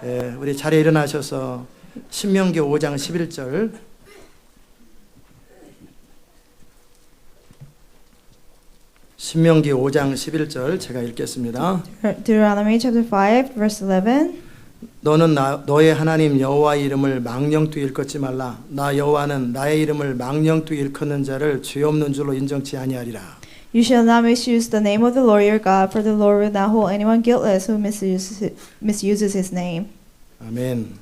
우리 자리에 일어나셔서 신명기 5장 11절 신명기 5장 11절 제가 읽겠습니다. Deuteronomy chapter 5 verse 11. 너는 너의 하나님 여호와의 이름을 망령되이 일컫지 말라. 나 여호와는 나의 이름을 망령되이 일컫는 자를 죄 없는 줄로 인정치 아니하리라. You shall not misuse the name of the Lord your God, for the Lord will not hold anyone guiltless who misuses his name. 아멘.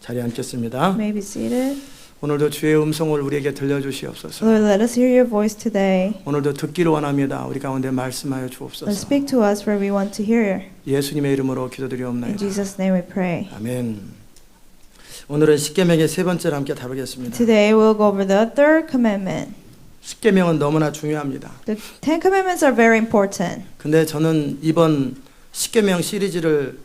자리에 앉겠습니다. May be seated. 오늘도 주의 음성을 우리에게 들려주시옵소서. Lord, let us hear your voice today. 오늘도 듣기를 원합니다. 우리 가운데 말씀하여 Let 주옵소서. speak to us where we want to hear. 예수님의 이름으로 In 기도드리옵나이다. Jesus' name we pray. 아멘. 오늘은 십계명의 세 번째를 함께 다루겠습니다. Today we'll go over the third commandment. 십계명은 너무나 중요합니다. The Ten Commandments are very important. 근데 저는 이번 십계명 시리즈를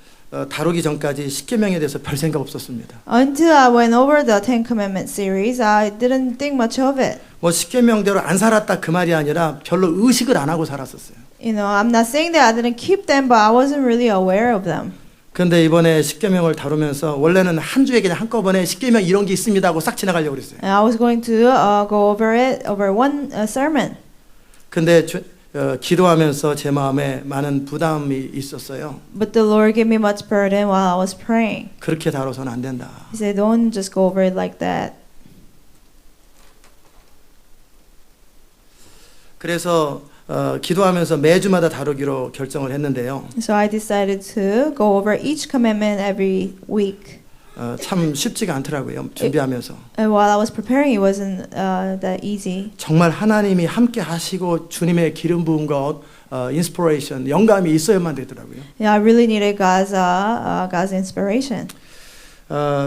다루기 전까지 십계명에 대해서 별 생각 없었습니다. Until I went over the Ten Commandments series, I didn't think much of it. 뭐 십계명대로 안 살았다 그 말이 아니라 별로 의식을 안 하고 살았었어요. You know, I'm not saying that I didn't keep them, but I wasn't really aware of them. 그런데 이번에 십계명을 다루면서 원래는 한 주에 그냥 한꺼번에 십계명 이런 게 있습니다 하고 싹 지나가려고 그랬어요. And I was going to go over it over one sermon. 근데 기도하면서 제 마음에 많은 부담이 있었어요. But the Lord gave me much burden while I was praying. 그렇게 다뤄서는 안 된다. He said, don't just go over it like that. 그래서 기도하면서 매주마다 다루기로 결정을 했는데요. So I decided to go over each commandment every week. 참 쉽지가 않더라고요. 준비하면서. And while I was preparing, it wasn't that easy. 정말 하나님이 함께 하시고 주님의 기름 부음과 인스피레이션, 영감이 있어야만 되더라고요. Yeah, I really needed God's inspiration.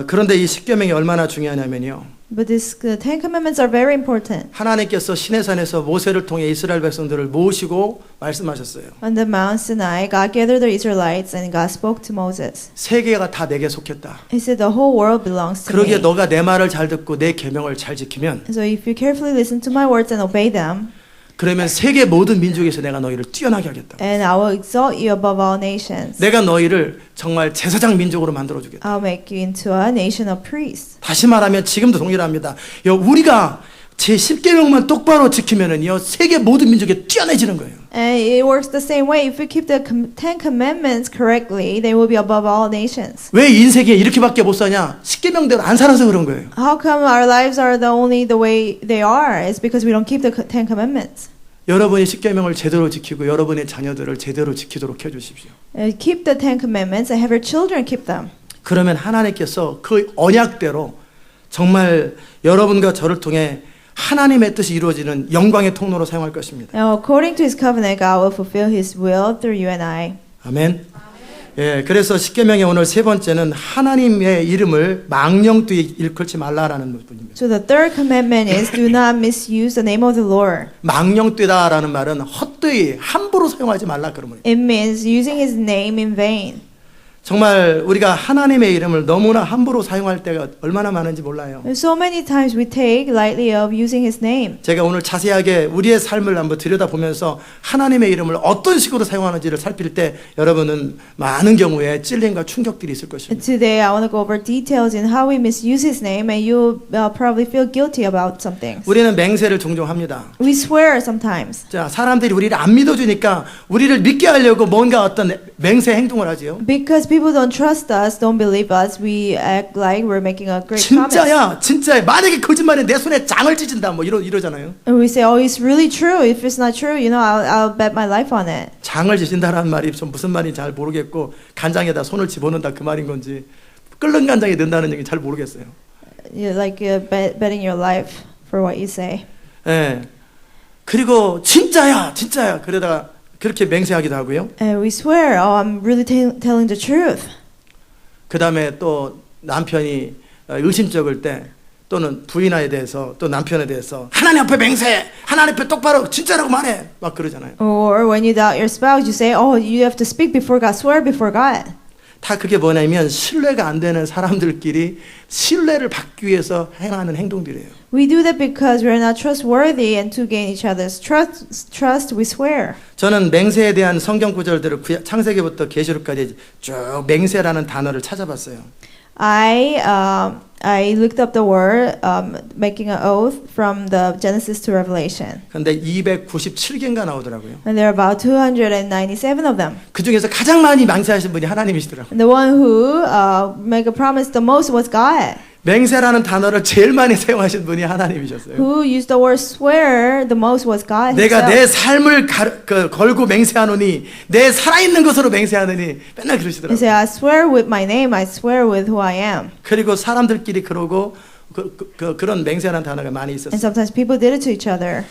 그런데 이 십계명이 얼마나 중요하냐면요. But the Ten Commandments are very important. 하나님께서 시내산에서 모세를 통해 이스라엘 백성들을 모으시고 말씀하셨어요. On the Mount Sinai, God gathered the Israelites and God spoke to Moses. 세계가 다 내게 속했다. He said, the whole world belongs to 그러기에 me. 너가 내 말을 잘 듣고 내 계명을 잘 지키면 So if you carefully listen to my words and obey them, 그러면 세계 모든 민족에서 내가 너희를 뛰어나게 하겠다. and I will exalt you above all nations. 내가 너희를 정말 제사장 민족으로 만들어 주겠다. I'll make you into a nation of priests. 다시 말하면 지금도 동일합니다. 우리가 제 10계명만 똑바로 지키면은요 세계 모든 민족에 뛰어내지는 거예요. And it works the same way. If you keep the Ten Commandments correctly, they will be above all nations. 왜 인생에 이렇게밖에 못 사냐? 10계명대로 안 살아서 그런 거예요. How come our lives are the way they are? It's because we don't keep the Ten Commandments. 여러분이 10계명을 제대로 지키고 여러분의 자녀들을 제대로 지키도록 해주십시오. Keep the Ten Commandments and have your children keep them. 그러면 하나님께서 그 언약대로 정말 여러분과 저를 통해 하나님의 뜻이 이루어지는 영광의 통로로 사용할 것입니다. Now, according to His covenant, God will fulfill His will through you and I. 아멘. 예, 그래서 십계명의 오늘 세 번째는 하나님의 이름을 망령되이 일컬지 말라라는 부분입니다. So the third commandment is do not misuse the name of the Lord. 망령되다라는 말은 헛되이 함부로 사용하지 말라 그런 말이에요. It means using His name in vain. 정말 우리가 하나님의 이름을 너무나 함부로 사용할 때가 얼마나 많은지 몰라요. So many times we take lightly of using His name. 제가 오늘 자세하게 우리의 삶을 한번 들여다보면서 하나님의 이름을 어떤 식으로 사용하는지를 살필 때 여러분은 많은 경우에 찔림과 충격들이 있을 것입니다. Today I want to go over details in how we misuse His name, and you'll probably feel guilty about some things. 우리는 맹세를 종종 합니다. We swear sometimes. 자, 사람들이 우리를 안 믿어주니까 우리를 믿게 하려고 뭔가 어떤 맹세 행동을 하지요. Because people don't trust us, don't believe us, we act like we're making a great promise. 진짜야, 진짜야. 만약에 거짓말에 내 손에 장을 찢은다, 뭐 이러잖아요. And we say, oh, it's really true. If it's not true, you know, I'll bet my life on it. 장을 찢은다라는 말이 좀 무슨 말인지 잘 모르겠고 간장에다 손을 집어넣는다 그 말인 건지 끓는 간장에 넣는다는 얘기 잘 모르겠어요. You're like betting your life for what you say. 예. 그리고 진짜야, 진짜야. 그러다가 그렇게 맹세하기도 하고요. And we swear, oh, I'm really telling the truth. 그 다음에 또 남편이 의심쩍을 때 또는 부인에 대해서 또 남편에 대해서 하나님 앞에 맹세, 하나님 앞에 똑바로 진짜라고 말해 막 그러잖아요. Or when you doubt your spouse, you say, oh, you have to speak before God, swear before God. 다 그게 뭐냐면 신뢰가 안 되는 사람들끼리 신뢰를 받기 위해서 행하는 행동들이에요. We do that because we are not trustworthy, and to gain each other's trust, we swear. 저는 맹세에 대한 성경 구절들을 창세기부터 계시록까지 쭉 맹세라는 단어를 찾아봤어요. I looked up the word making an oath from the Genesis to Revelation. 근데 297개인가 나오더라고요. And there are about 297 of them. 그 중에서 가장 많이 맹세하신 분이 하나님이시더라고요. And the one who make a promise the most was God. 맹세라는 단어를 제일 많이 사용하신 분이 하나님이셨어요. Who used the word swear the most was God 내가 himself. 내 삶을 걸고 맹세하노니 내 살아있는 것으로 맹세하노니 맨날 He 그러시더라고요. said, I swear with my name, I swear with who I am. 그리고 사람들끼리 그러고 그런 맹세라는 단어가 많이 And 있었어요. sometimes people did it to each other.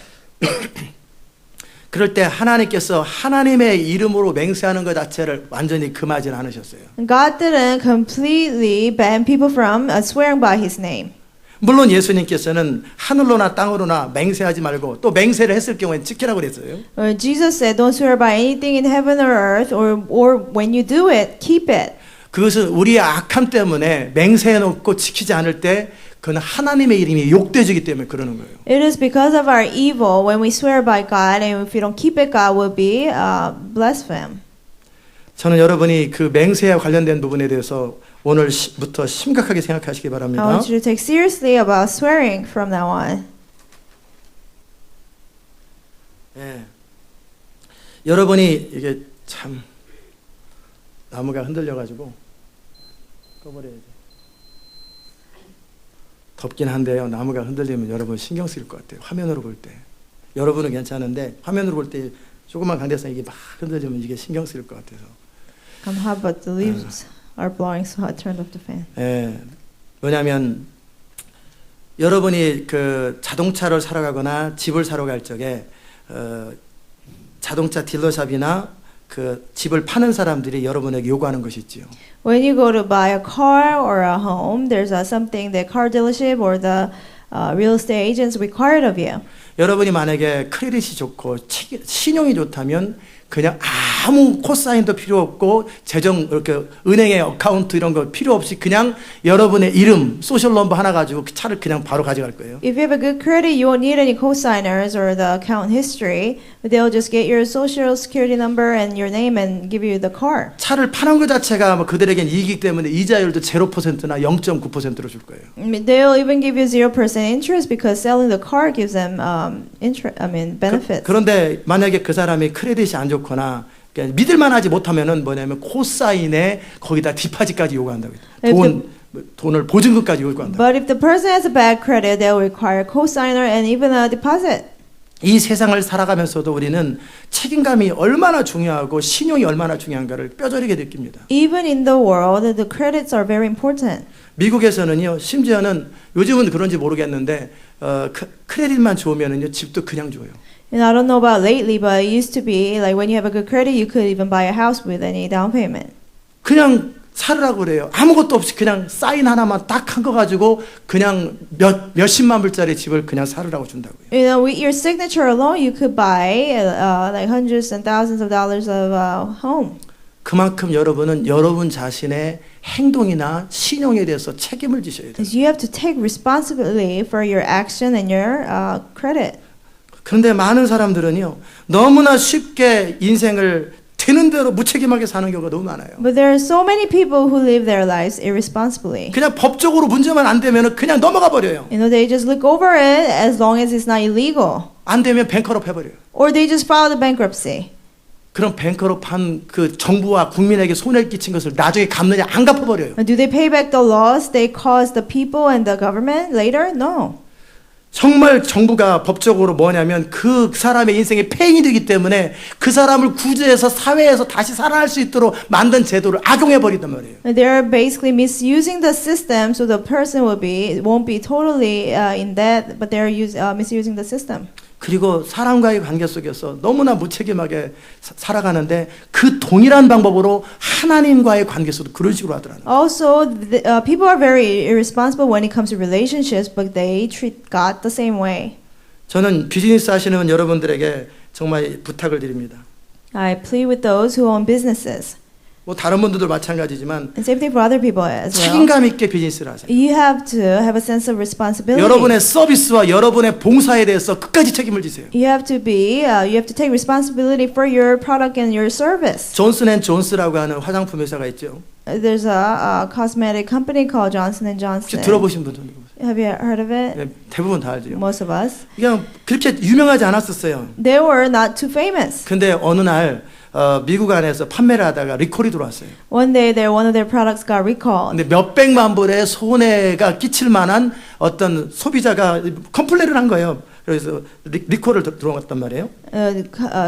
그럴 때 하나님께서 하나님의 이름으로 맹세하는 것 자체를 완전히 금하지 않으셨어요. And God didn't completely ban people from swearing by his name. 물론 예수님께서는 하늘로나 땅으로나 맹세하지 말고 또 맹세를 했을 경우엔 지키라고 그랬어요. Jesus said, don't swear by anything in heaven or earth, or when you do it, keep it. 그것은 우리의 악함 때문에 맹세해놓고 지키지 않을 때 그건 하나님의 이름이 욕되어지기 때문에 그러는 거예요. It is because of our evil when we swear by God, and if we don't keep it, God will be blasphemed. 저는 여러분이 그 맹세와 관련된 부분에 대해서 오늘부터 심각하게 생각하시기 I 바랍니다. want you to take seriously about swearing from now on. 예. 여러분이 이게 참 나무가 흔들려가지고 꺼버려야지. 덥긴 한데요. 나무가 흔들리면 여러분 신경 쓰일 것 같아요. 화면으로 볼 때. 여러분은 괜찮은데 화면으로 볼 때 조그만 강대상 이게 막 흔들리면 이게 신경 쓰일 것 같아서. I'm hot, but the leaves are blowing, so I turned off the fan. 예. 뭐냐면 여러분이 그 자동차를 사러 가거나 집을 사러 갈 적에 자동차 딜러샵이나 그 집을 파는 사람들이 여러분에게 요구하는 것이 있지요. When you go to buy a car or a home, there's something the car dealership or the real estate agents required of you. 여러분이 만약에 크레딧이 좋고 신용이 좋다면 그냥 아무 코사인도 필요 없고 재정 이렇게 은행의 어카운트 이런 거 필요 없이 그냥 여러분의 이름 소셜 넘버 하나 가지고 그 차를 그냥 바로 가져갈 거예요. If you have a good credit, you won't need any co-signers or the account history. They'll just get your social security number and your name and give you the car. 차를 파는 것 자체가 뭐 그들에겐 이익이기 때문에 이자율도 0%나 0.9%로 줄 거예요. They'll even give you 0% interest because selling the car gives them benefits. 그런데 만약에 그 사람이 크레딧이 안 좋거나 그러니까 믿을만하지 못하면은 뭐냐면 코사인에 거기다 디파짓까지 요구한다고 해요. 돈을 보증금까지 요구한다. But if the person has a bad credit, they'll require co-signer and even a deposit. 이 세상을 살아가면서도 우리는 책임감이 얼마나 중요하고 신용이 얼마나 중요한가를 뼈저리게 느낍니다. Even in the world, the credits are very important. 미국에서는요, 심지어는 요즘은 그런지 모르겠는데 크레딧만 좋으면은요 집도 그냥 줘요. And I don't know about lately, but it used to be like when you have a good credit, you could even buy a house with any down payment. 그냥 사르라고 그래요. 아무것도 없이 그냥 사인 하나만 딱 한 거 가지고 그냥 몇십만 불짜리 집을 그냥 사르라고 준다고요. You know, with your signature alone, you could buy like hundreds and thousands of dollars of home. 그만큼 여러분은 여러분 자신의 행동이나 신용에 대해서 책임을 지셔야 돼요. Because you have to take responsibility for your action and your credit. 그런데 많은 사람들은요, 너무나 쉽게 인생을 되는 대로 무책임하게 사는 경우가 너무 많아요. But there are so many people who live their lives irresponsibly. 그냥 법적으로 문제만 안 되면 그냥 넘어가 버려요. You know, they just look over it as long as it's not illegal. 안 되면 뱅커럽 해버려요. Or they just file the bankruptcy. 그럼 뱅커럽 한 그 정부와 국민에게 손해를 끼친 것을 나중에 갚느냐 안 갚아버려요. Do they pay back the loss they caused the people and the government later? No. 정말 정부가 법적으로 뭐냐면 그 사람의 인생에 폐인이 되기 때문에 그 사람을 구제해서 사회에서 다시 살아날 수 있도록 만든 제도를 악용해 버린단 말이에요. They're basically misusing the system so the person won't be totally in debt, but they're misusing the system. 그리고 사람과의 관계 속에서 너무나 무책임하게 살아가는데 그 동일한 방법으로 하나님과의 관계에서도 그런 식으로 하더라고요. Also, people are very irresponsible when it comes to relationships, but they treat God the same way. 저는 비즈니스 하시는 여러분들에게 정말 부탁을 드립니다. I plead with those who own businesses. 뭐 다른 분들도 마찬가지지만 And same thing for other people as well. 책임감 있게 비즈니스를 하세요. You have to have a sense of responsibility. 여러분의 서비스와 여러분의 봉사에 대해서 끝까지 책임을 지세요. You have to take responsibility for your product and your service. 존슨앤존스라고 하는 화장품 회사가 있죠. There's a cosmetic company called Johnson & 혹시 Johnson. 들어보신 분들 Have you heard of it? 네, 대부분 다 알죠. Most of us. 그냥 그렇게 유명하지 않았었어요. They were not too famous. 근데 어느 날 미국 안에서 판매를 하다가 리콜이 들어왔어요. One day, one of their products got recalled. 근데 몇백만 불의 손해가 끼칠 만한 어떤 소비자가 컴플레인을 한 거예요. 그래서 리콜을 들어왔단 말이에요.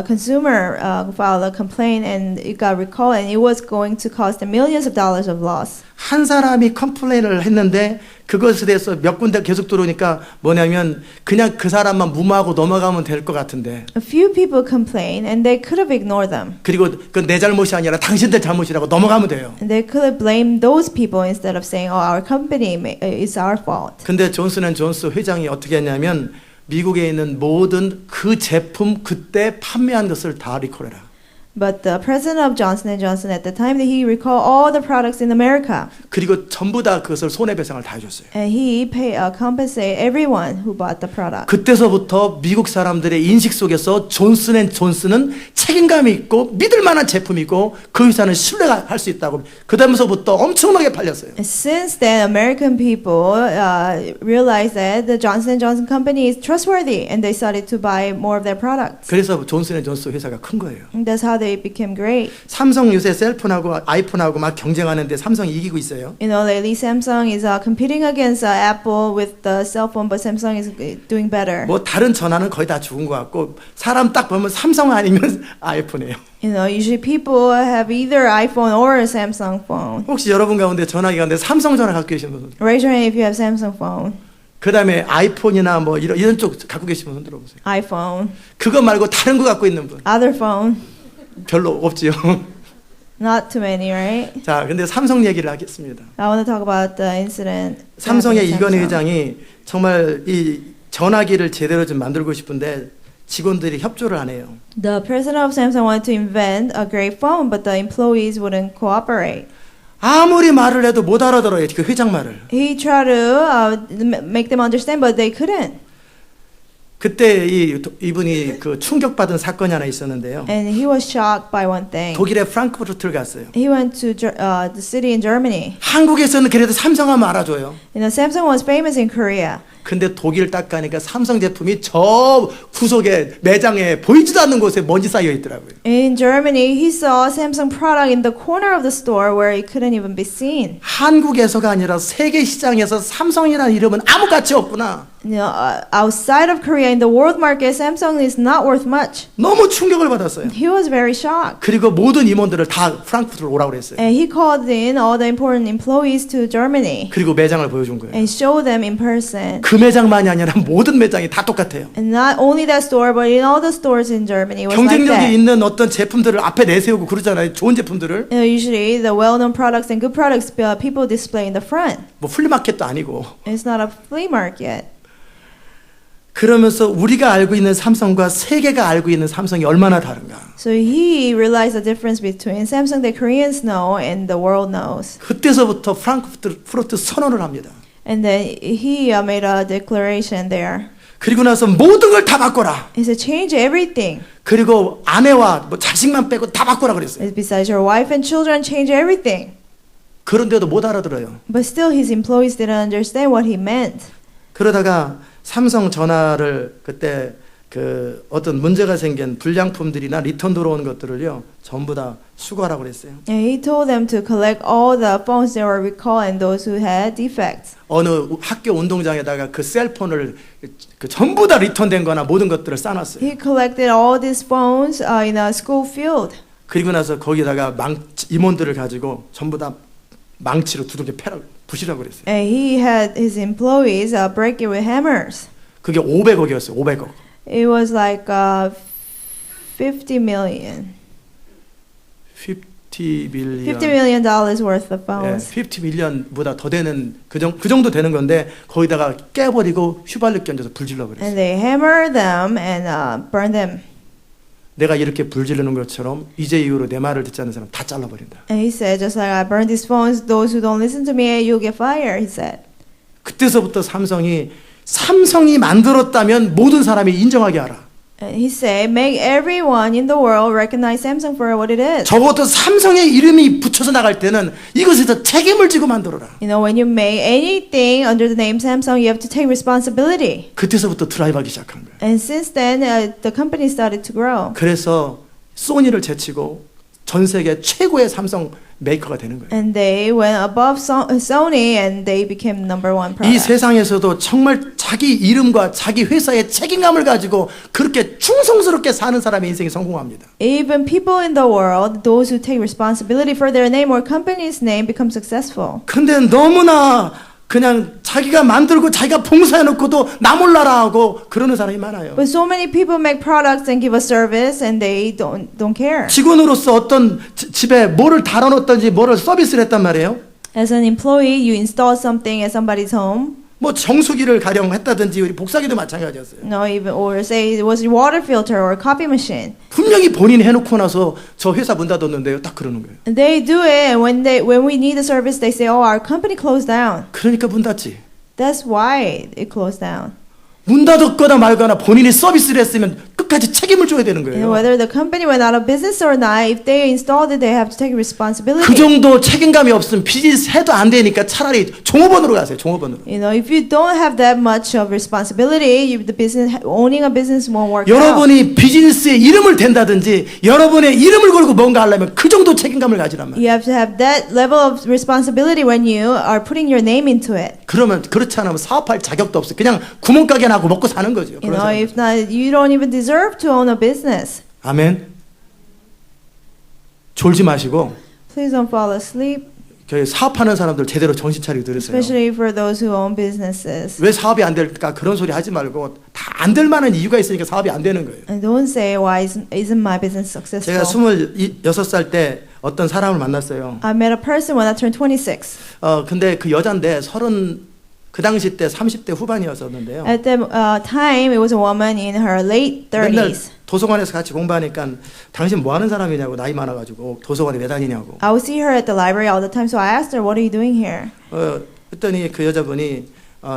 Consumer filed a complaint and it got recalled, and it was going to cost them millions of dollars of loss. 한 사람이 컴플레인을 했는데 그것에 대해서 몇 군데 계속 들어오니까 뭐냐면 그냥 그 사람만 무마하고 넘어가면 될 것 같은데 A few people complained, and they could have ignored them. 그리고 그건 내 잘못이 아니라 당신들 잘못이라고 넘어가면 돼요. And they could have blamed those people instead of saying, "Oh, our company is our fault." 근데 존슨앤존스 회장이 어떻게 했냐면 미국에 있는 모든 그 제품 그때 판매한 것을 다 리콜해라. But the president of Johnson & Johnson at the time that he recalled all the products in America, 그리고 전부 다 그것을 손해배상을 다 해줬어요. and he compensate everyone who bought the product. 그때서부터 미국 사람들의 인식 속에서 존슨앤존스는 책임감이 있고 믿을 만한 제품이고 그 회사는 신뢰할 수 있다고 그다음서부터 엄청나게 팔렸어요. And since then, American people realized that the Johnson & Johnson company is trustworthy, and they started to buy more of their products. 그래서 존슨앤존스 회사가 큰 거예요. And that's how they became great. 삼성 요새 셀폰하고 아이폰하고 막 경쟁하는데 삼성이 이기고 있어요. You know, lately Samsung is competing against Apple with the cell phone, but Samsung is doing better. 뭐 다른 전화는 거의 다 죽은 것 같고 사람 딱 보면 삼성 아니면 아이폰이에요. You know, usually people have either iPhone or a Samsung phone. 혹시 여러분 가운데 전화기 가운데 삼성 전화 갖고 계신 분? Raise your hand if you have Samsung phone. 그 다음에 아이폰이나 뭐 이런 쪽 갖고 계신 분 들어보세요. iPhone. 그거 말고 다른 거 갖고 있는 분 Other phone. 별로 없지요. Not too many, right? 자, 근데 삼성 얘기를 하겠습니다. I want to talk about the incident. 삼성의 happened at 이건희 Samsung. 회장이 정말 이 전화기를 제대로 좀 만들고 싶은데 직원들이 협조를 안 해요. The president of Samsung wanted to invent a great phone, but the employees wouldn't cooperate. 아무리 말을 해도 못 알아들어요. 그 회장 말을. He tried to make them understand, but they couldn't. 그때 이분이 그 충격받은 사건이 하나 있었는데요. And he was shocked by one thing. 독일의 프랑크푸르트를 갔어요. He went to the city in Germany. 한국에서는 그래도 삼성하면 알아줘요. You know, Samsung was famous in Korea. 근데 독일 딱 가니까 삼성 제품이 저 구석에 매장에 보이지도 않는 곳에 먼지 쌓여 있더라고요. In Germany, he saw Samsung product in the corner of the store where it couldn't even be seen. 한국에서가 아니라 세계 시장에서 삼성이라는 이름은 아무 가치 없구나. You know, outside of Korea, in the world market, Samsung is not worth much. 너무 충격을 받았어요. He was very shocked. 그리고 모든 임원들을 다 프랑크푸르트로 오라고 그랬어요. And he called in all the important employees to Germany 그리고 매장을 보여준 거예요. and showed them in person. 그 매장만이 아니라 모든 매장이 다 똑같아요. And not only that store, but in all the stores in Germany, it was like 경쟁력이 that. 있는 어떤 제품들을 앞에 내세우고 그러잖아요. 좋은 제품들을. You know, usually the well-known products and good products people display in the front. 뭐 플리마켓도 아니고. It's not a flea market. 그러면서 우리가 알고 있는 삼성과 세계가 알고 있는 삼성이 얼마나 다른가. So he realized the difference between Samsung that Koreans know and the world knows. 그때서부터 프랑크푸르트 선언을 합니다. And then he made a declaration there. 그리고 나서 모든 걸 다 바꿔라. He said, change everything. 그리고 아내와 뭐 자식만 빼고 다 바꿔라 그랬어요. Besides your wife and children, change everything. 그런데도 못 알아들어요. But still his employees didn't understand what he meant. 그러다가 삼성 전화를 그때 그 어떤 문제가 생긴 불량품들이나 리턴 들어온 것들을요 전부 다 수거하라고 그랬어요. And he told them to collect all the phones that were recalled and those who had defects. 어느 학교 운동장에다가 그 셀폰을 그 전부 다 리턴된 거나 모든 것들을 쌓아놨어요. He collected all these phones in a school field. 그리고 나서 거기다가 임원들을 가지고 전부 다 망치로 두들겨 부시라고 그랬어요. And he had his employees break it with hammers. 그게 500억이었어요. 500억. It was like 50 million. 50 $50 million worth of phones. 50 밀리언보다 더 되는 그 정도 되는 건데 거기다가 깨버리고 휘발유 끼얹어서 불질러 버렸어요. And they hammered them and burned them. 내가 이렇게 불지르는 것처럼 이제 이후로 내 말을 듣지 않는 사람 다 잘라버린다. And he said, just like I burn these phones, those who don't listen to me, you'll get fired, he said. 그때서부터 삼성이 만들었다면 모든 사람이 인정하게 하라. And he said, make everyone in the world recognize Samsung for what it is. 적어도 삼성의 이름이 붙여서 나갈 때는 이것에서 책임을 지고 만들어라. You know, when you make anything under the name Samsung, you have to take responsibility. 그때서부터 드라이브하기 시작한 거예요. And since then, the company started to grow. 그래서 소니를 제치고 전 세계 최고의 삼성 메이커가 되는 거예요. And they went above Sony and they became number one 이 product. 세상에서도 정말 자기 이름과 자기 회사의 책임감을 가지고 그렇게 충성스럽게 사는 사람의 인생이 성공합니다. Even people in the world, those who take responsibility for their name or company's name, become successful. 근데 너무나 그냥 자기가 만들고 자기가 봉사해놓고도 나 몰라라 하고 그러는 사람이 많아요. But so many people make products and give a service and they don't care. 직원으로서 어떤 집에 뭐를 달아놓든지 뭐를 서비스를 했단 말이에요. As an employee, you install something at somebody's home. 뭐 정수기를 가령 했다든지 우리 복사기도 마찬가지였어요. No, even or say it was a water filter or a copy machine. 분명히 본인이 해놓고 나서 저 회사 문 닫았는데요. 딱 그러는 거예요. And they do it, and when we need a service, they say, "Oh, our company closed down." 그러니까 문 닫지. That's why it closed down. 문 닫았거나 말거나 본인이 서비스를 했으면 끝까지 책임을 져야 되는 And 거예요. whether the company went out of business or not, if they installed it, they have to take responsibility. 그 정도 책임감이 없으면 비즈니스 해도 안 되니까 차라리 종업원으로 가세요. 종업원으로. You know, if you don't have that much of responsibility, the business owning a business won't work out. 여러분이 비즈니스에 이름을 댄다든지 여러분의 이름을 걸고 뭔가 하려면 그 정도 책임감을 가지란 말이에요. You have to have that level of responsibility when you are putting your name into it. 그러면 그렇지 않으면 사업할 자격도 없어요. 그냥 구멍가게 나고 먹고 사는 거죠. You know, if not, you don't even deserve to own a business. 아멘. 졸지 마시고 Please don't fall asleep, 저희 사업하는 사람들 제대로 정신 차리고 들으세요. especially for those who own businesses. 왜 사업이 안 될까 그런 소리 하지 말고 다 안 될 만한 이유가 있으니까 사업이 안 되는 거예요. And don't say, why isn't my business 제가 successful? 26살 때 어떤 사람을 만났어요. I met a person when I turned 26. 근데 그 여잔데 그 당시 때 30대 후반이었었는데요. At the time, it was a woman in her late 맨날 30s. 도서관에서 같이 공부하니까 당신 뭐 하는 사람이냐고 나이 많아가지고 도서관에 왜 다니냐고. I would see her at the library all the time, so I asked her, what are you doing here? 그랬더니 그 여자분이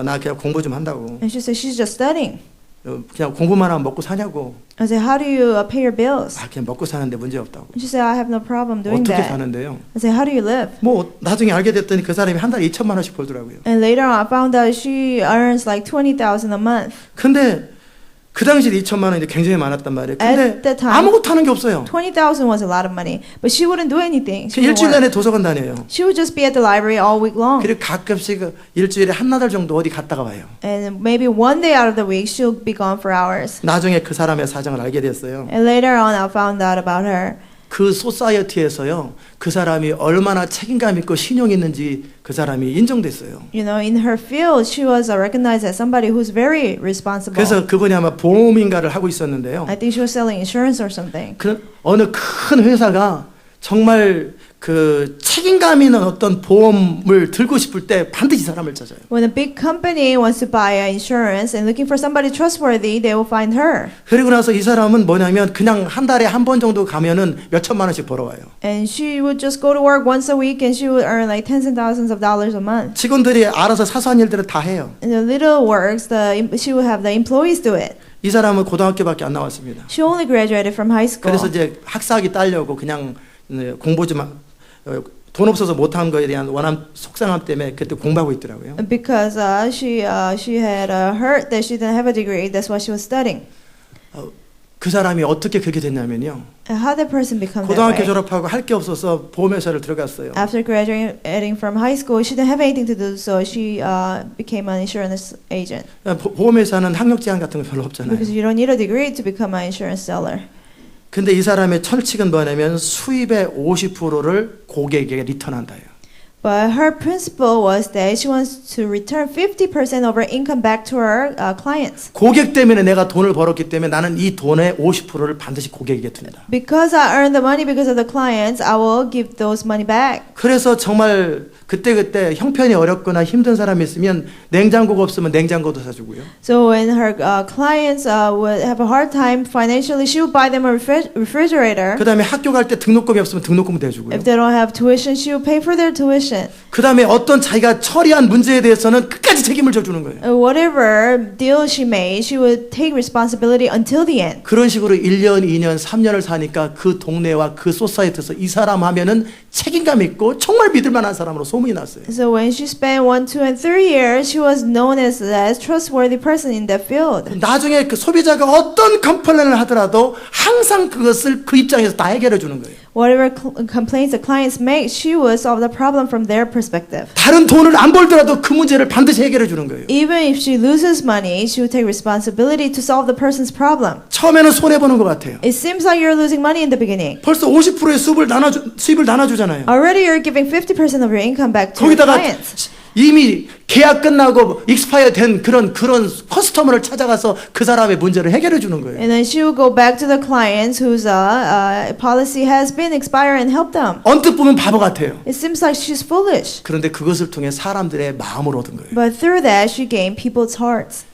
나 그냥 공부 좀 한다고. And she said, she's just studying. 그냥 공부만 하면 먹고 사냐고. I said, how do you pay your bills? 그냥 먹고 사는데 문제 없다고. And she said, I have no problem doing 어떻게 that. 사는데요? I said, how do you live? 뭐 나중에 알게 됐더니 그 사람이 한 달에 2천만 원씩 벌더라고요. And later on, I found out she earns like 20,000 a month. 근데 그 당시에 2천만 원이 굉장히 많았단 말이에요. 근데 At that time, 아무것도 하는 게 없어요. 20,000 was a lot of money, but she wouldn't do anything. She, 일주일 wouldn't 내내 work. 도서관 다녀요. She would just be at the library all week long. 그리고 가끔씩 일주일에 한나달 정도 어디 갔다가 와요. And maybe one day out of the week, she'll be gone for hours. 나중에 그 사람의 사정을 알게 됐어요. And later on, I found out about her. 그 소사이어티에서요, 그 사람이 얼마나 책임감 있고 신용 있는지 그 사람이 인정됐어요. You know, in her field, she was recognized as somebody who's very responsible. 그래서 그분이 아마 보험인가를 하고 있었는데요. I think she was selling insurance or something. 그 어느 큰 회사가 정말 그 책임감 있는 어떤 보험을 들고 싶을 때 반드시 이 사람을 찾아요. When a big company wants to buy insurance and looking for somebody trustworthy, they will find her. 그리고 나서 이 사람은 뭐냐면 그냥 한 달에 한 번 정도 가면은 몇 천만 원씩 벌어와요. And she would just go to work once a week and she would earn like tens and thousands of dollars a month. 직원들이 알아서 사소한 일들을 다 해요. And the little works, she would have the employees do it. 이 사람은 고등학교밖에 안 나왔습니다. She only graduated from high school. 그래서 이제 학사학위 따려고 그냥 공부 좀 돈 없어서 못한 거에 대한 원함 속상함 때문에 그때 공부하고 있더라고요. Because she had heard that she didn't have a degree, that's why she was studying. 그 사람이 어떻게 그렇게 됐냐면요. How did that person become that 고등학교 way? 졸업하고 할 게 없어서 보험회사를 들어갔어요. After graduating from high school, she didn't have anything to do, so she became an insurance agent. 보험회사는 학력 제한 같은 거 별로 없잖아요. Because you don't need a degree to become an insurance seller. 근데 이 사람의 철칙은 뭐냐면 수입의 50%를 고객에게 리턴한다요. But her principle was that she wants to return 50% of her income back to her clients. 고객 때문에 내가 돈을 벌었기 때문에 나는 이 돈의 50%를 반드시 고객에게 둔다. Because I earned the money because of the clients, I will give those money back. 그래서 정말 그 그때 형편이 어렵거나 힘든 사람이 있으면 냉장고가 없으면 냉장고도 사주고요. So when her clients would have a hard time financially, she would buy them a refrigerator. 그 다음에 학교 갈 때 등록금이 없으면 등록금도 해주고요. If they don't have tuition, she would pay for their tuition. 그 다음에 어떤 자기가 처리한 문제에 대해서는 끝까지 책임을 져주는 거예요. Whatever deal she made, she would take responsibility until the end. 그런 식으로 1년, 2년, 3년을 사니까 그 동네와 그 소사이트에서 이 사람 하면은 책임감 있고 정말 믿을 만한 사람으로 소문이 났어요. So when she spent 1, 2, and 3 years, she was known as trustworthy person in that field. 나중에 그 소비자가 어떤 컴플레인을 하더라도 항상 그것을 그 입장에서 다 해결해 주는 거예요. Whatever complaints the clients make, she would solve the problem from their perspective. 다른 돈을 안 벌더라도 그 문제를 반드시 해결해 주는 거예요. Even if she loses money, she would take responsibility to solve the person's problem. 처음에는 손해 보는 것 같아요. It seems like you're losing money in the beginning. 벌써 50%의 수입을 나눠주잖아요. Already you're giving 50% of your income back to your 거기다가 clients. 이미 계약 끝나고 익스파이어 된 그런 커스터머를 찾아가서 그 사람의 문제를 해결해 주는 거예요. And then she will go back to the clients whose policy has been expired and help them. 언뜻 보면 바보 같아요. It seems like she's foolish. 그런데 그것을 통해 사람들의 마음을 얻은 거예요. But through that, she gained people's hearts.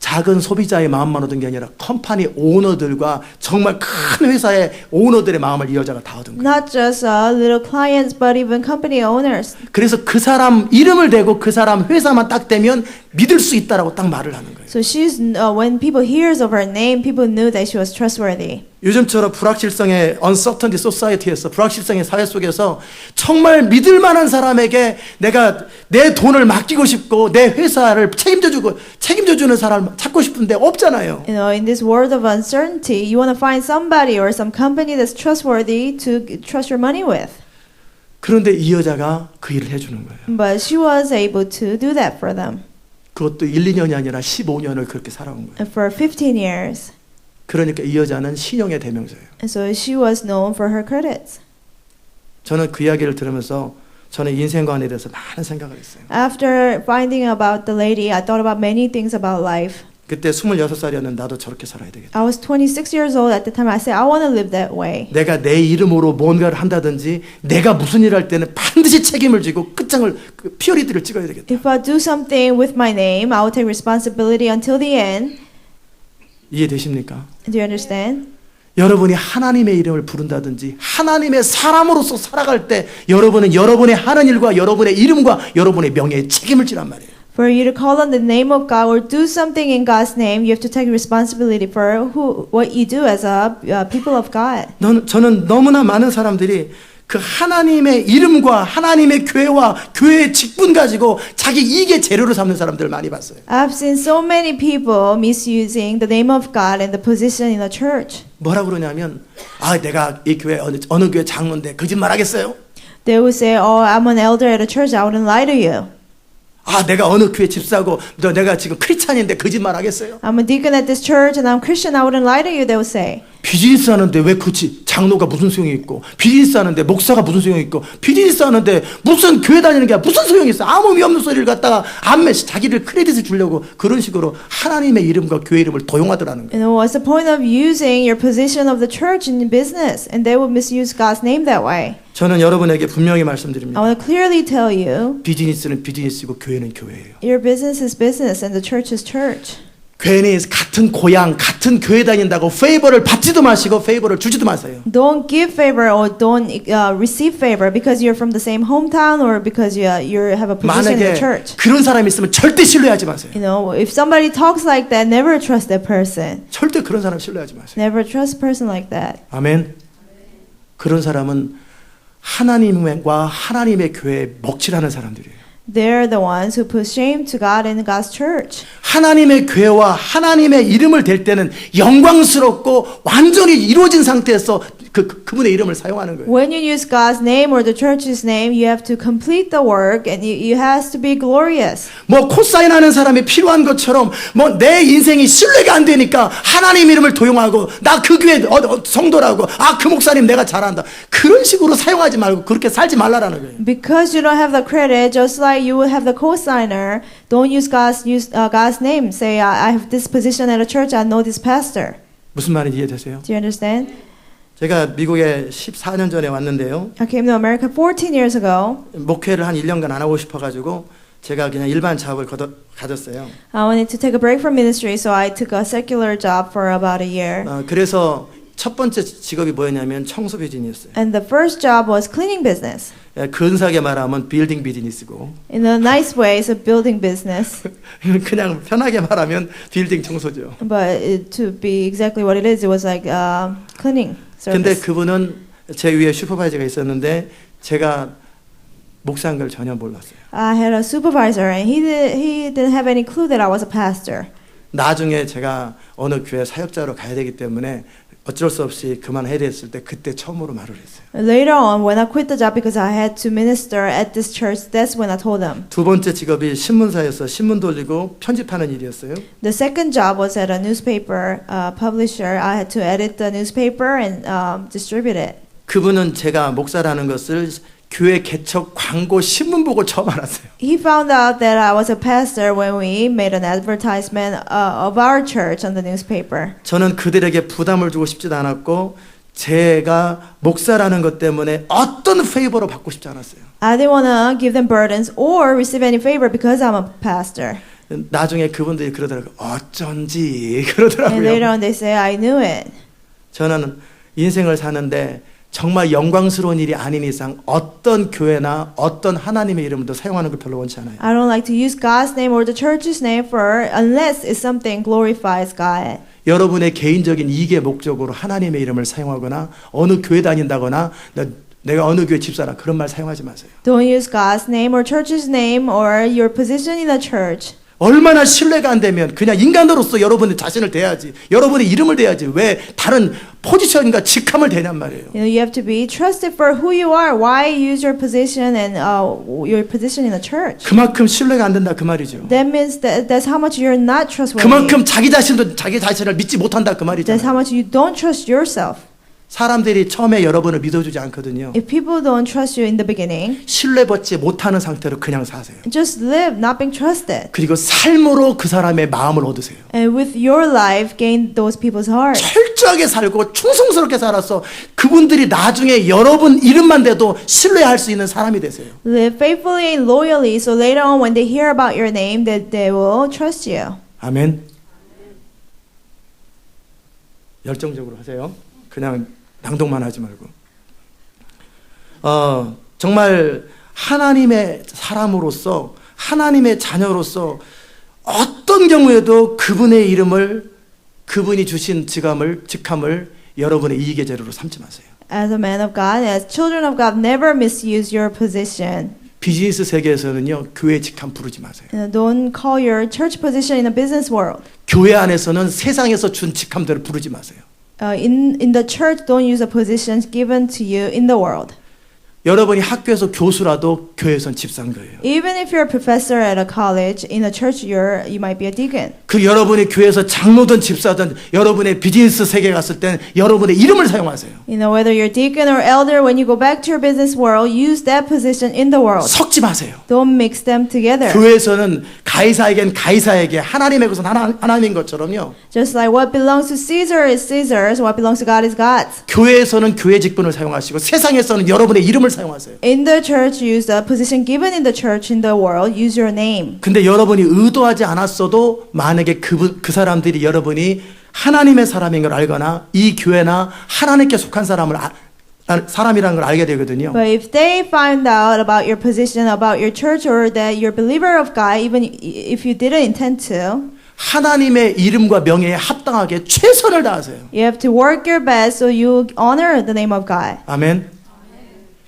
작은 소비자의 마음만 얻은 게 아니라 컴퍼니 오너들과 정말 큰 회사의 오너들의 마음을 이 여자가 다 얻은 거예요. Not just little clients, but even company owners. 그래서 그 사람 이름을 대고 그 사람 회사만 딱 대면 믿을 수 있다라고 딱 말을 하는 거예요. So she's when people hears of her name, people knew that she was trustworthy. 요즘처럼 불확실성의 uncertainty society에서 불확실성의 사회 속에서 정말 믿을 만한 사람에게 내가 내 돈을 맡기고 싶고 내 회사를 책임져주는 사람을 찾고 싶은데 없잖아요. You know, in this world of uncertainty, you want to find somebody or some company that's trustworthy to trust your money with. 그런데 이 여자가 그 일을 해주는 거예요. But she was able to do that for them. 그것도 1, 2년이 아니라 15년을 그렇게 살아온 거예요. And for 15 years. 그러니까 이 여자는 신용의 대명사예요. And so she was known for her credits. 저는 그 이야기를 들으면서 저는 인생관에 대해서 많은 생각을 했어요. After finding about the lady, I thought about many things about life. 그때 26살이었는데 나도 저렇게 살아야 되겠다. I was 26 years old at the time. I said, I want to live that way. 내가 내 이름으로 뭔가를 한다든지 내가 무슨 일을 할 때는 반드시 책임을 지고 끝장을 피어리티를 찍어야 되겠다. If I do something with my name, I will take responsibility until the end. 이해되십니까? Do you understand? 여러분이 하나님의 이름을 부른다든지 하나님의 사람으로서 살아갈 때 여러분은 여러분의 하는 일과 여러분의 이름과 여러분의 명예에 책임을 지란 말이에요. For you to call on the name of God or do something in God's name, you have to take responsibility for what you do as a people of God. 저는 너무나 많은 사람들이 그 하나님의 이름과 하나님의 교회와 교회의 직분 가지고 자기 이익의 재료로 삼는 사람들을 많이 봤어요. I've seen so many people misusing the name of God and the position in the church. 뭐라 그러냐면 내가 이 교회 어느 교회 장로인데 거짓말 하겠어요? They will say, "Oh, I'm an elder at a church. I wouldn't lie to you." 내가 어느 교회 집사고 내가 지금 크리스찬인데 거짓말 하겠어요? I'm a deacon at this church and I'm Christian. I wouldn't lie to you. They will say. 비즈니스 하는데 왜 그치 장로가 무슨 소용이 있고 비즈니스 하는데 목사가 무슨 소용이 있고 비즈니스 하는데 무슨 교회 다니는 게 무슨 소용이 있어 아무 의미 없는 소리를 갖다가 자기를 크레딧을 주려고 그런 식으로 하나님의 이름과 교회 이름을 도용하더라는 거예요. You know, what's the point of using your position of the church in business? And they will misuse God's name that way. 저는 여러분에게 분명히 I 말씀드립니다. want to clearly tell you, 비즈니스는 비즈니스고 교회는 교회예요. your business is business and the church is church. 괜히 같은 고향, 같은 교회 다닌다고 페이버를 받지도 마시고 페이버를 주지도 마세요. Don't give favor or don't receive favor because you're from the same hometown or because you have a position in the 만약에 church. 그런 사람이 있으면 절대 신뢰하지 마세요. You know, if somebody talks like that, never trust that person. 절대 그런 사람 신뢰하지 마세요. Never trust a person like that. 아멘. 그런 사람은 하나님과 하나님의 교회에 먹칠하는 사람들이에요. They're the ones who put shame to God and God's church. 하나님의 교회와 하나님의 이름을 댈 때는 영광스럽고 완전히 이루어진 상태에서 그분의 이름을 사용하는 거예요. When you use God's name or the church's name, you have to complete the work and it has to be glorious. 코사인 하는 사람이 필요한 것처럼 내 인생이 신뢰가 안 되니까 하나님 이름을 도용하고 나 그 교회 성도라고 그 목사님 내가 잘한다. 그런 식으로 사용하지 말고 그렇게 살지 말라라는 거예요. Because you don't have the credit, just like you will have the co-signer, don't use God's name. Say, I have this position at a church, I know this pastor. 무슨 말인지 이해되세요? Do you understand? 제가 미국에 14년 전에 왔는데요. I came to America 14 years ago. 목회를 한 1년간 안 하고 싶어가지고 제가 그냥 일반 작업을 가졌어요. I wanted to take a break from ministry, so I took a secular job for about a year. 그래서 첫 번째 직업이 뭐였냐면 청소 비즈니스였어요. And the first job was cleaning business. 근사하게 말하면 빌딩 비즈니스고 In a nice way, it's a building business. 그냥 편하게 말하면 빌딩 청소죠. But to be exactly what it is, it was like cleaning 근데 service. 그분은 제 위에 슈퍼바이저가 있었는데 제가 목사인 걸 전혀 몰랐어요. I had a supervisor, and he didn't have any clue that I was a pastor. 나중에 제가 어느 교회 사역자로 가야 되기 때문에 어쩔 수 없이 그만해야 됐을 때 그때 처음으로 말을 했어요. Later on, when I quit the job because I had to minister at this church, that's when I told them. 두 번째 직업이 신문사에서 신문 돌리고 편집하는 일이었어요. The second job was at a newspaper publisher. I had to edit the newspaper and distribute it. 그분은 제가 목사라는 것을 교회 개척 광고 신문 보고 처음 알았어요. He found out that I was a pastor when we made an advertisement of our church on the newspaper. 저는 그들에게 부담을 주고 싶지도 않았고 제가 목사라는 것 때문에 어떤 페이버로 받고 싶지 않았어요. I didn't want to give them burdens or receive any favor because I'm a pastor. 나중에 그분들이 그러더라고요. 어쩐지 And later 그러더라고요. on they say, I knew it. 저는 인생을 사는데 정말 영광스러운 일이 아닌 이상 어떤 교회나 어떤 하나님의 이름도 사용하는 걸 별로 원치 않아요. I don't like to use God's name or the church's name for unless it's something glorifies God. 여러분의 개인적인 이익의 목적으로 하나님의 이름을 사용하거나 어느 교회 다닌다거나 내가 어느 교회 집사라 그런 말 사용하지 마세요. Don't use God's name or church's name or your position in the church. 얼마나 신뢰가 안 되면 그냥 인간으로서 여러분의 자신을 대야지. 여러분의 이름을 대야지. 왜 다른 포지션과 직함을 대냔 말이에요. You know, you have to be trusted for who you are. Why use your position and your position in the church? 그만큼 신뢰가 안 된다 그 말이죠. That means that's how much you're not trustworthy. 그만큼 자기 자신도 자기 자신을 믿지 못한다 그 That's 말이죠. how much you don't trust yourself. 사람들이 처음에 여러분을 믿어주지 않거든요. If people don't trust you in the beginning, 신뢰받지 못하는 상태로 그냥 사세요. just live not being trusted. 그리고 삶으로 그 사람의 마음을 얻으세요. And with your life, gain those people's hearts. 철저하게 살고 충성스럽게 살아서 그분들이 나중에 여러분 이름만 대도 신뢰할 수 있는 사람이 되세요. Live faithfully and loyally, so later on when they hear about your name, that they will trust you. 아멘. 열정적으로 하세요. 그냥 낭독만 하지 말고. 정말 하나님의 사람으로서 하나님의 자녀로서 어떤 경우에도 그분의 이름을 그분이 주신 직함을 여러분의 이익의 재료로 삼지 마세요. As a man of God, as children of God, never misuse your position. 비즈니스 세계에서는요 교회 직함 부르지 마세요. Don't call your church position in the business world. 교회 안에서는 세상에서 준 직함대로 부르지 마세요. In the church, don't use the positions given to you in the world. 여러분이 학교에서 교수라도 교회에선 집사인 거예요. Even if you're a professor at a college, in a church you might be a deacon. 그 여러분이 교회에서 장로든 집사든 여러분의 비즈니스 세계에 갔을 때는 여러분의 이름을 사용하세요. You know, whether you're deacon or elder, when you go back to your business world, use that position in the world. 섞지 마세요. Don't mix them together. 교회에서는 가이사에겐 가이사에게 하나님의 것은 하나님인 것처럼요. Just like what belongs to Caesar is Caesar's, what belongs to God is God's. 교회에서는 교회 직분을 사용하시고 세상에서는 여러분의 이름을 사용하세요. In the church, use the position given in the church. In the world, use your name. 근데 여러분이 의도하지 않았어도 만약에 그 사람들이 여러분이 하나님의 사람인 걸 알거나 이 교회나 하나님께 속한 사람이라는 걸 알게 되거든요. But if they find out about your position, about your church, or that you're a believer of God, even if you didn't intend to, 하나님의 이름과 명예에 합당하게 최선을 다하세요. you have to work your best so you honor the name of God. 아멘.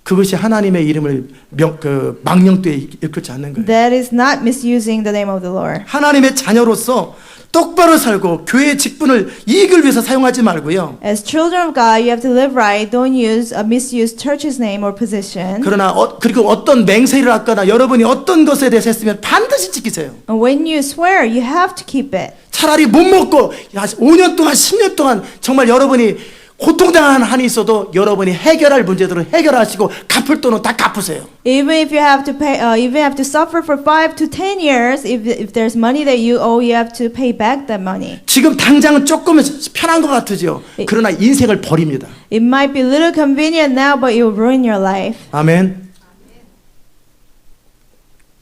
그것이 하나님의 이름을 망령되이 일컫지 않는 거예요. That is not misusing the name of the Lord. 하나님의 자녀로서 똑바로 살고 교회의 직분을 이익을 위해서 사용하지 말고요. As children of God, you have to live right. Don't misuse church's name or position. 그러나 그리고 어떤 맹세를 하거나 여러분이 어떤 것에 대해서 했으면 반드시 지키세요. And when you swear, you have to keep it. 차라리 못 먹고 5년 동안 10년 동안 정말 여러분이 고통당한 한이 있어도 여러분이 해결할 문제들은 해결하시고 갚을 돈은 다 갚으세요. Even if you have to pay, even have to suffer for 5 to 10 years, if there's money that you owe, you have to pay back that money. 지금 당장은 조금은 편한 것 같으죠. 그러나 인생을 버립니다. It might be a little convenient now, but it will ruin your life. 아멘.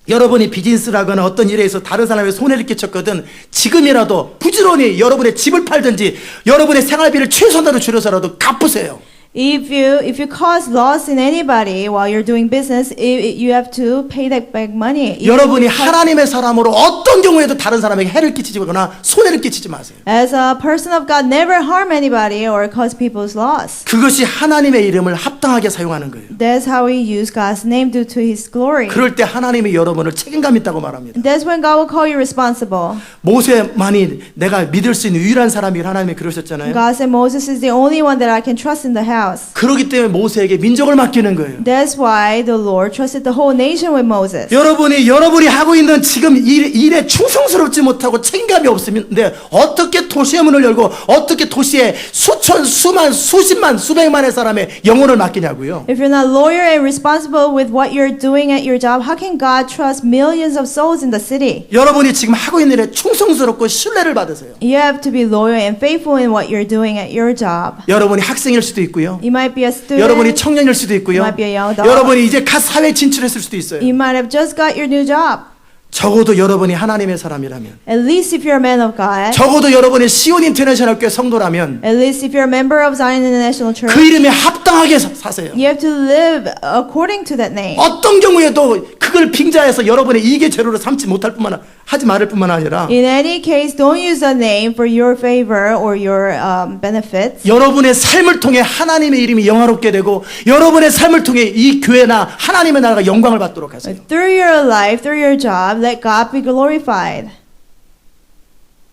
여러분이 비즈니스를 하거나 어떤 일에 서 다른 사람에게 손해를 끼쳤거든 지금이라도 부지런히 여러분의 집을 팔든지 여러분의 생활비를 최소한으로 줄여서라도 갚으세요. If you cause loss in anybody while you're doing business, you have to pay that back money. 여러분이 하나님의 사람으로 어떤 경우에도 다른 사람에게 해를 끼치거나 손해를 끼치지 마세요. As a person of God, never harm anybody or cause people's loss. 그것이 하나님의 이름을 합당하게 사용하는 거예요. That's how we use God's name due to His glory. 그럴 때 하나님이 여러분을 책임감 있다고 말합니다. That's when God will call you responsible. 모세만이 내가 믿을 수 있는 유일한 사람이 하나님이 그러셨잖아요. God said Moses is the only one that I can trust in the house. 그렇기 때문에 모세에게 민족을 맡기는 거예요. That's why the Lord trusted the whole nation with Moses. 여러분이 하고 있는 지금 일에 충성스럽지 못하고 책임감이 없으면데 어떻게 도시의 문을 열고 어떻게 도시에 수천, 수만, 수십만, 수백만의 사람의 영혼을 맡기냐고요. If you're not loyal and responsible with what you're doing at your job, how can God trust millions of souls in the city? 여러분이 지금 하고 있는 일에 충성스럽고 신뢰를 받으세요. You have to be loyal and faithful in what you're doing at your job. 여러분이 학생일 수도 있고요. You might be a student. 여러분이 청년일 수도 있고요. You might be a young adult. 여러분이 이제 갓 사회에 진출했을 수도 있어요. You might have just got your new job. 적어도 여러분이 하나님의 사람이라면, At least if you're a man of God. 적어도 여러분이 시온 인터내셔널 교회 성도라면 At least if you're a member of Zion International Church. 그 이름에 합당하게 사세요. You have to live according to that name. 어떤 경우에도 그걸 빙자해서 여러분의 이익의 재료로 삼지 못할 뿐만 하지 말을 뿐만 아니라 In any case, don't use the name for your favor or your benefits. 여러분의 삶을 통해 하나님의 이름이 영화롭게 되고 여러분의 삶을 통해 이 교회나 하나님의 나라가 영광을 받도록 하세요. Through your life, through your job, let God be glorified.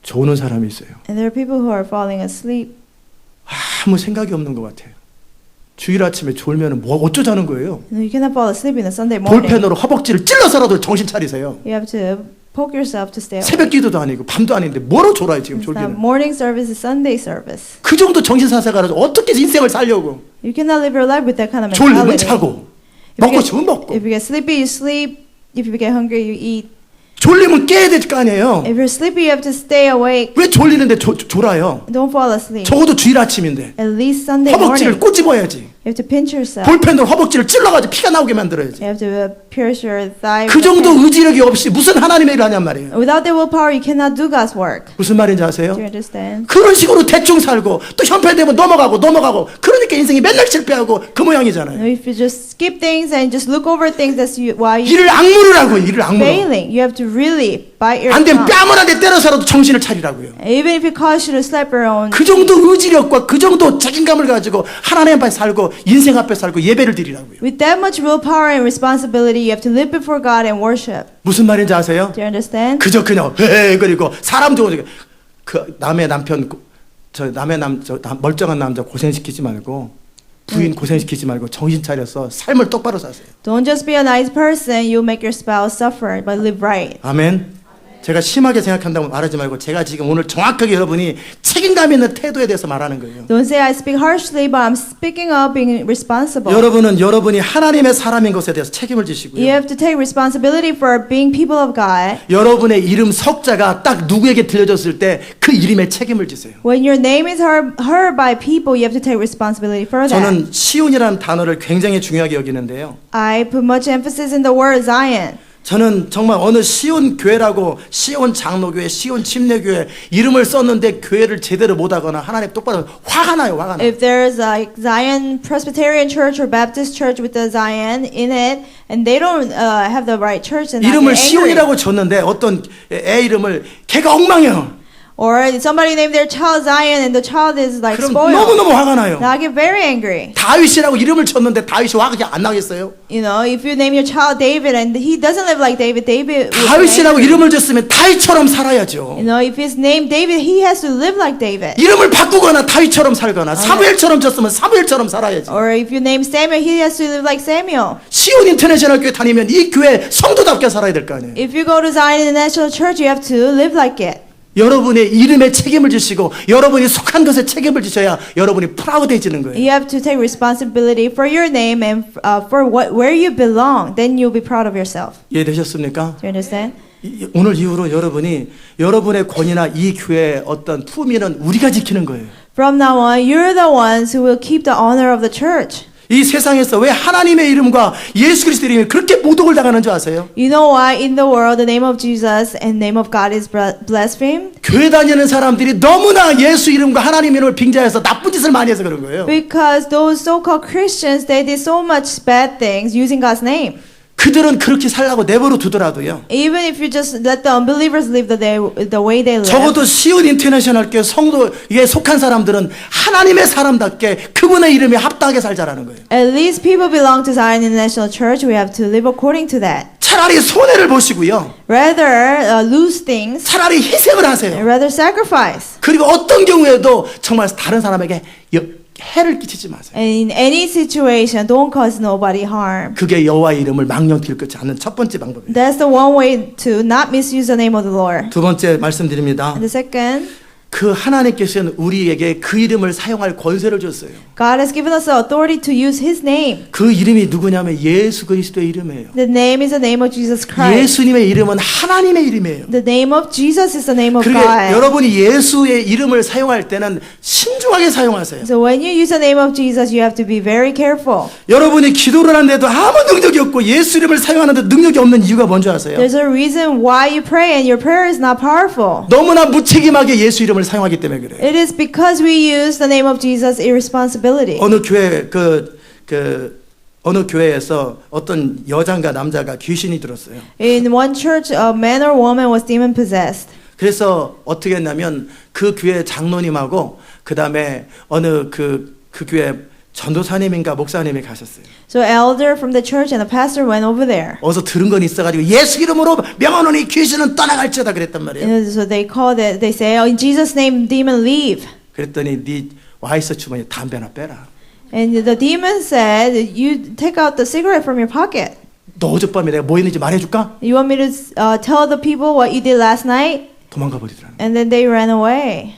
조는 사람이 있어요. And there are people who are falling asleep. 아무 생각이 없는 것 같아요. 주일 아침에 졸면 뭐 어쩌자는 거예요. You cannot fall asleep in a Sunday morning. 볼펜으로 허벅지를 찔러서라도 정신 차리세요. You have to poke yourself to stay awake. 새벽 기도도 아니고 밤도 아닌데 뭐로 졸아요 지금 It's not 졸기는. morning service, it's Sunday service. 그 정도 정신 사세가 가지고 어떻게 인생을 살려고. You cannot live your life with that kind of 졸리면 mentality. 자고 If you 먹고 get- 싶으면 먹고 If you get sleepy, you sleep. If you get hungry, you eat. 졸리면 깨야 될 거 아니에요. If you're sleepy, you have to stay awake. 왜 졸리는데 졸아요? Don't fall asleep. 적어도 주일 아침인데 At least Sunday 허벅지를 morning. 꼬집어야지. You have to pinch yourself. 볼펜으로 허벅지를 찔러가지고 피가 나오게 만들어야지. You have to pierce your thigh. 그 with a 정도 pen. 의지력이 없이 무슨 하나님의 일을 하냔 말이에요. Without the willpower, you cannot do God's work. 무슨 말인지 아세요? Do you understand? 그런 식으로 대충 살고 또 형편되면 넘어가고 그러니까 인생이 맨날 실패하고 그 모양이잖아요. If you just skip things and just look over things, that's why you're 일을 악물을 하고 일을 악물어. failing. You have to really bite your 안 되면 tongue. 뺨을 한 대 때려서라도 정신을 차리라고요. Even if it causes you to slap your own. 그 정도 의지력과 그 정도 책임감을 가지고 하나님 앞에 살고 인생 앞에 살고 예배를 드리라고요. With that much willpower and responsibility, you have to live before God and worship. 무슨 말인지 아세요? Do you understand? 그저 그냥 그리고 사람 좋은 그 남의 남편 멀쩡한 남자 고생시키지 말고 부인 고생시키지 말고 정신 차려서 삶을 똑바로 사세요. Don't just be a nice person. You'll make your spouse suffer, but live right. 아멘. 제가 심하게 생각한다고 말하지 말고 제가 지금 오늘 정확하게 여러분이 책임감 있는 태도에 대해서 말하는 거예요. Don't say I speak harshly, but I'm speaking up being responsible. 여러분은 여러분이 하나님의 사람인 것에 대해서 책임을 지시고요. You have to take responsibility for being people of God. 여러분의 이름 석자가 딱 누구에게 들려졌을 때 그 이름에 책임을 지세요. When your name is heard by people, you have to take responsibility for that. 저는 시온이라는 단어를 굉장히 중요하게 여기는데요. I put much emphasis in the word Zion. 저는 정말 어느 시온 교회라고 시온 장로교회, 시온 침례교회 이름을 썼는데 교회를 제대로 못하거나 하나님 똑바로 화가 나요. If there's like Zion Presbyterian Church or Baptist Church with the Zion in it, and they don't have the right church, and I 이름을 get angry. 시온이라고 줬는데 어떤 애 이름을 걔가 엉망이에요. Or somebody named their child Zion, and the child is like 그럼 spoiled. 너무너무 화가 나요. Now I get very angry. 다윗이라고 이름을 줬는데 다윗이 화가 안 나겠어요? You know, if you name your child David and he doesn't live like David, David would be 다윗이라고 angry. 이름을 줬으면 다윗처럼 살아야죠. You know, if his name David, he has to live like David. 이름을 바꾸거나 다윗처럼 살거나 사무엘처럼 줬으면 사무엘처럼 살아야지. Or if you name Samuel, he has to live like Samuel. 시온 인터내셔널 교회 다니면 이 교회 성도답게 살아야 될 거 아니에요. If you go to Zion International Church, you have to live like it. 여러분의 이름에 책임을 지시고 여러분이 속한 것에 책임을 지셔야 여러분이 프라우드해지는 거예요. You have to take responsibility for your name and for where you belong. Then you'll be proud of yourself. 이해되셨습니까? Do you understand? 오늘 이후로 여러분이 여러분의 권위나 이 교회의 어떤 품위는 우리가 지키는 거예요. From now on, you're the ones who will keep the honor of the church. 이 세상에서 왜 하나님의 이름과 예수 그리스도 이름이 그렇게 모독을 당하는 줄 아세요? You know why in the world the name of Jesus and name of God is blasphemed? 교회 다니는 사람들이 너무나 예수 이름과 하나님 이름을 빙자해서 나쁜 짓을 많이 해서 그런 거예요. Because those so-called Christians, they did so much bad things using God's name. 그들은 그렇게 살라고 내버려 두더라도요. Even if you just let the unbelievers live the way they live. 적어도 시온 인터내셔널 교회 성도에 속한 사람들은 하나님의 사람답게 그분의 이름에 합당하게 살자라는 거예요. At least people belong to Zion International Church. We have to live according to that. 차라리 손해를 보시고요. Rather lose things. 차라리 희생을 하세요. Rather sacrifice. 그리고 어떤 경우에도 정말 다른 사람에게 해를 끼치지 마세요. And in any situation, don't cause nobody harm. 그게 여호와의 이름을 망령되이 끊지 않는 첫 번째 방법이에요. That's the one way to not misuse the name of the Lord. 두 번째 말씀드립니다. And the second, 그 하나님께서는 우리에게 그 이름을 사용할 권세를 줬어요. God has given us the authority to use His name. 그 이름이 누구냐면 예수 그리스도의 이름이에요. The name is the name of Jesus Christ. 예수님의 이름은 하나님의 이름이에요. The name of Jesus is the name of 그러게 God. 여러분이 예수의 이름을 사용할 때는 신중하게 사용하세요. So when you use the name of Jesus, you have to be very careful. 여러분이 기도를 하는데도 아무 능력이 없고 예수 이름을 사용하는데 능력이 없는 이유가 뭔지 아세요? There's a reason why you pray and your prayer is not powerful. 너무나 무책임하게 예수 이름을 사용하기 때문에 그래요. It is because we use the name of Jesus irresponsibility. 어느 교회 어느 교회에서 어떤 여자인가 남자가 귀신이 들었어요. In one church, a man or woman was demon possessed. 그래서 어떻게 했냐면 그 교회 장로님하고 그 다음에 어느 그 교회 전도사님인가 목사님이 가셨어요. So elder from the church and the pastor went over there. 어서 들은 건 있어가지고 예수 이름으로 명하노니 귀신은 떠나갈지어다 그랬단 말이에요. And so they called it. They say, "Oh, in Jesus' name, demon leave." 그랬더니 네 와이스 주머니에 담배나 빼라. And the demon said, "You take out the cigarette from your pocket. 너 어젯밤에 내가 뭐 했는지 말해줄까? You want me to tell the people what you did last night?" 도망가 버리더라는. And then they ran away.